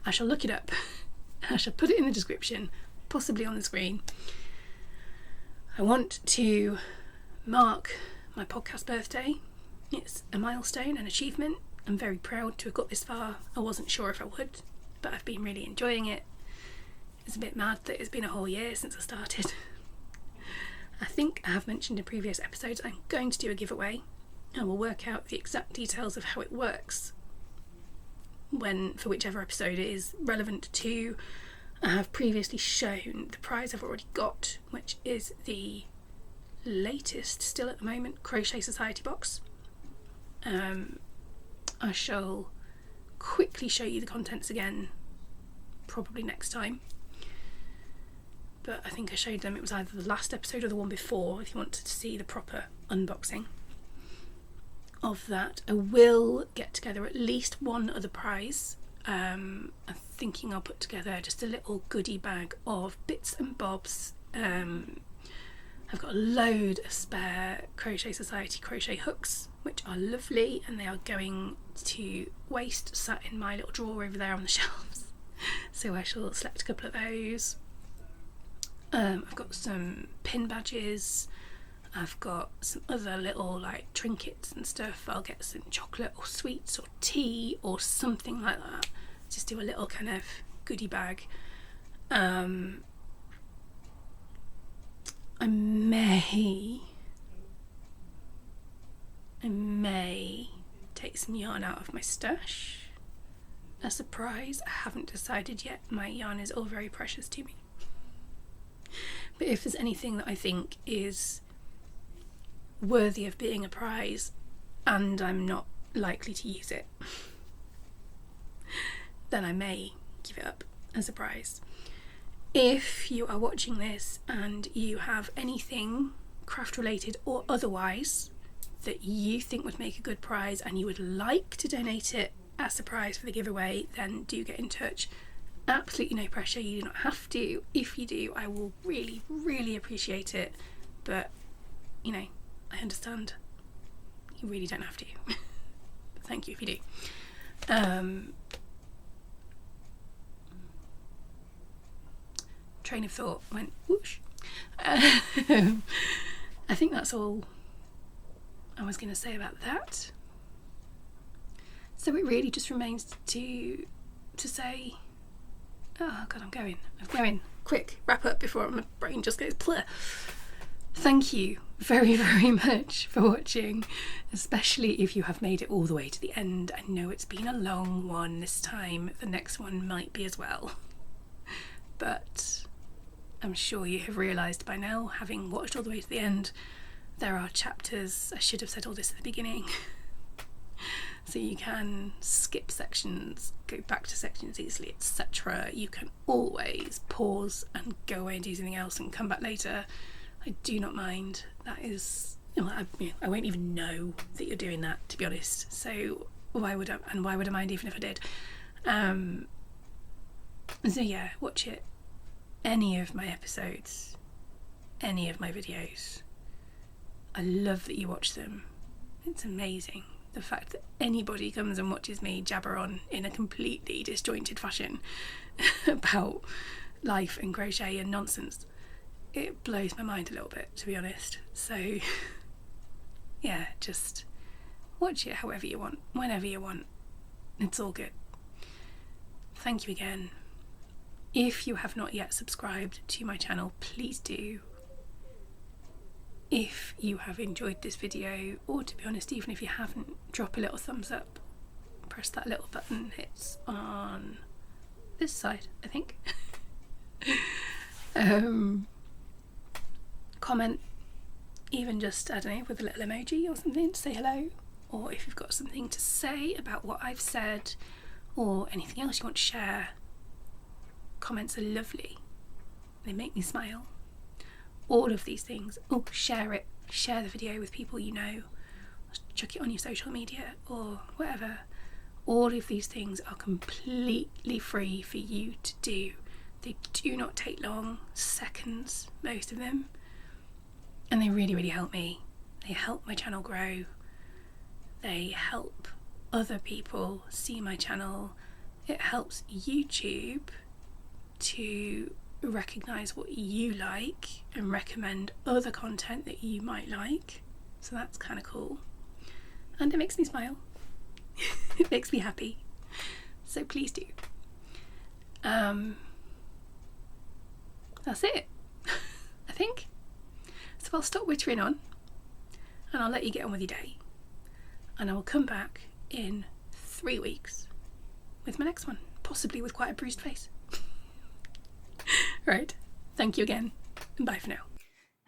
I shall look it up. I shall put it in the description, possibly on the screen. I want to mark my podcast birthday. It's a milestone, an achievement. I'm very proud to have got this far. I wasn't sure if I would, but I've been really enjoying it. It's a bit mad that it's been a whole year since I started. I think I have mentioned in previous episodes I'm going to do a giveaway, and we'll work out the exact details of how it works for whichever episode it is relevant to. I have previously shown the prize I've already got, which is the latest, still at the moment, Crochet Society box. I shall quickly show you the contents again, probably next time. But I think I showed them, it was either the last episode or the one before, if you wanted to see the proper unboxing of that. I will get together at least one other prize. I'm thinking I'll put together just a little goodie bag of bits and bobs. I've got a load of spare Crochet Society crochet hooks, which are lovely, and they are going to waste, sat in my little drawer over there on the shelves. So I shall select a couple of those. I've got some pin badges, I've got some other little like trinkets and stuff. I'll get some chocolate or sweets or tea or something like that. Just do a little kind of goodie bag. I may take some yarn out of my stash. A surprise, I haven't decided yet. My yarn is all very precious to me. But if there's anything that I think is worthy of being a prize and I'm not likely to use it, then I may give it up as a prize. If you are watching this and you have anything craft related or otherwise that you think would make a good prize and you would like to donate it as a prize for the giveaway, then do get in touch. Absolutely no pressure, you do not have to. If you do, I will really, really appreciate it. But, you know, I understand. You really don't have to. But thank you if you do. Train of thought went whoosh. I think that's all I was going to say about that. So it really just remains to say, oh god, I'm going quick, wrap up before my brain just goes pleh. Thank you very, very much for watching, especially if you have made it all the way to the end. I know it's been a long one this time, the next one might be as well, but I'm sure you have realised by now, having watched all the way to the end, there are chapters. I should have said all this at the beginning. So you can skip sections, go back to sections easily, etc. You can always pause and go away and do something else and come back later. I do not mind. That is, I won't even know that you're doing that, to be honest. So why would I mind even if I did? So yeah, watch it. Any of my episodes, any of my videos. I love that you watch them. It's amazing. The fact that anybody comes and watches me jabber on in a completely disjointed fashion about life and crochet and nonsense, it blows my mind a little bit, to be honest. So yeah, just watch it however you want, whenever you want. It's all good. Thank you again. If you have not yet subscribed to my channel, please do. If you have enjoyed this video, or to be honest, even if you haven't, drop a little thumbs up. Press that little button. It's on this side, I think. Comment, even just, I don't know, with a little emoji or something to say hello. Or if you've got something to say about what I've said, or anything else you want to share. Comments are lovely. They make me smile. All of these things. Oh, share it. Share the video with people you know. Chuck it on your social media or whatever. All of these things are completely free for you to do. They do not take long, seconds, most of them. And they really, really help me. They help my channel grow. They help other people see my channel. It helps YouTube to recognise what you like and recommend other content that you might like. So that's kind of cool. And it makes me smile. It makes me happy. So please do. That's it, I think. So I'll stop wittering on and I'll let you get on with your day. And I will come back in 3 weeks with my next one, possibly with quite a bruised face. Right, thank you again, and bye for now.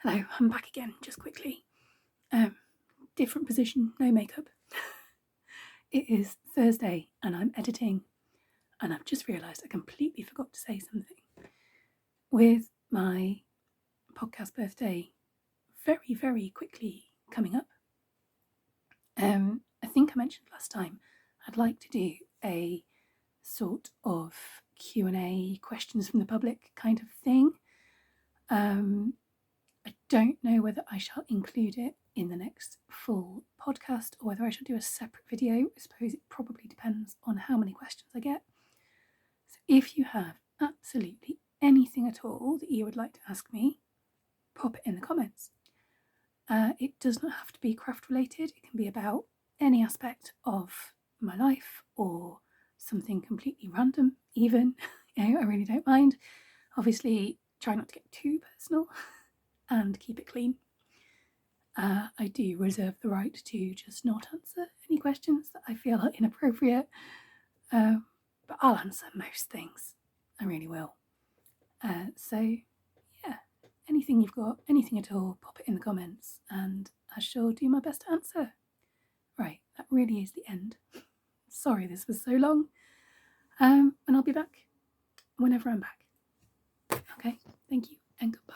Hello, I'm back again, just quickly. Different position, no makeup. It is Thursday and I'm editing, and I've just realised I completely forgot to say something. With my podcast birthday very, very quickly coming up, I think I mentioned last time I'd like to do a sort of Q&A, questions from the public kind of thing. I don't know whether I shall include it in the next full podcast or whether I shall do a separate video. I suppose it probably depends on how many questions I get. So if you have absolutely anything at all that you would like to ask me, pop it in the comments. It does not have to be craft related. It can be about any aspect of my life or something completely random even. I really don't mind. Obviously, try not to get too personal and keep it clean. I do reserve the right to just not answer any questions that I feel are inappropriate, but I'll answer most things. I really will. So yeah, anything you've got, anything at all, pop it in the comments and I shall do my best to answer. Right, that really is the end. Sorry this was so long. And I'll be back whenever I'm back. Okay, thank you and goodbye.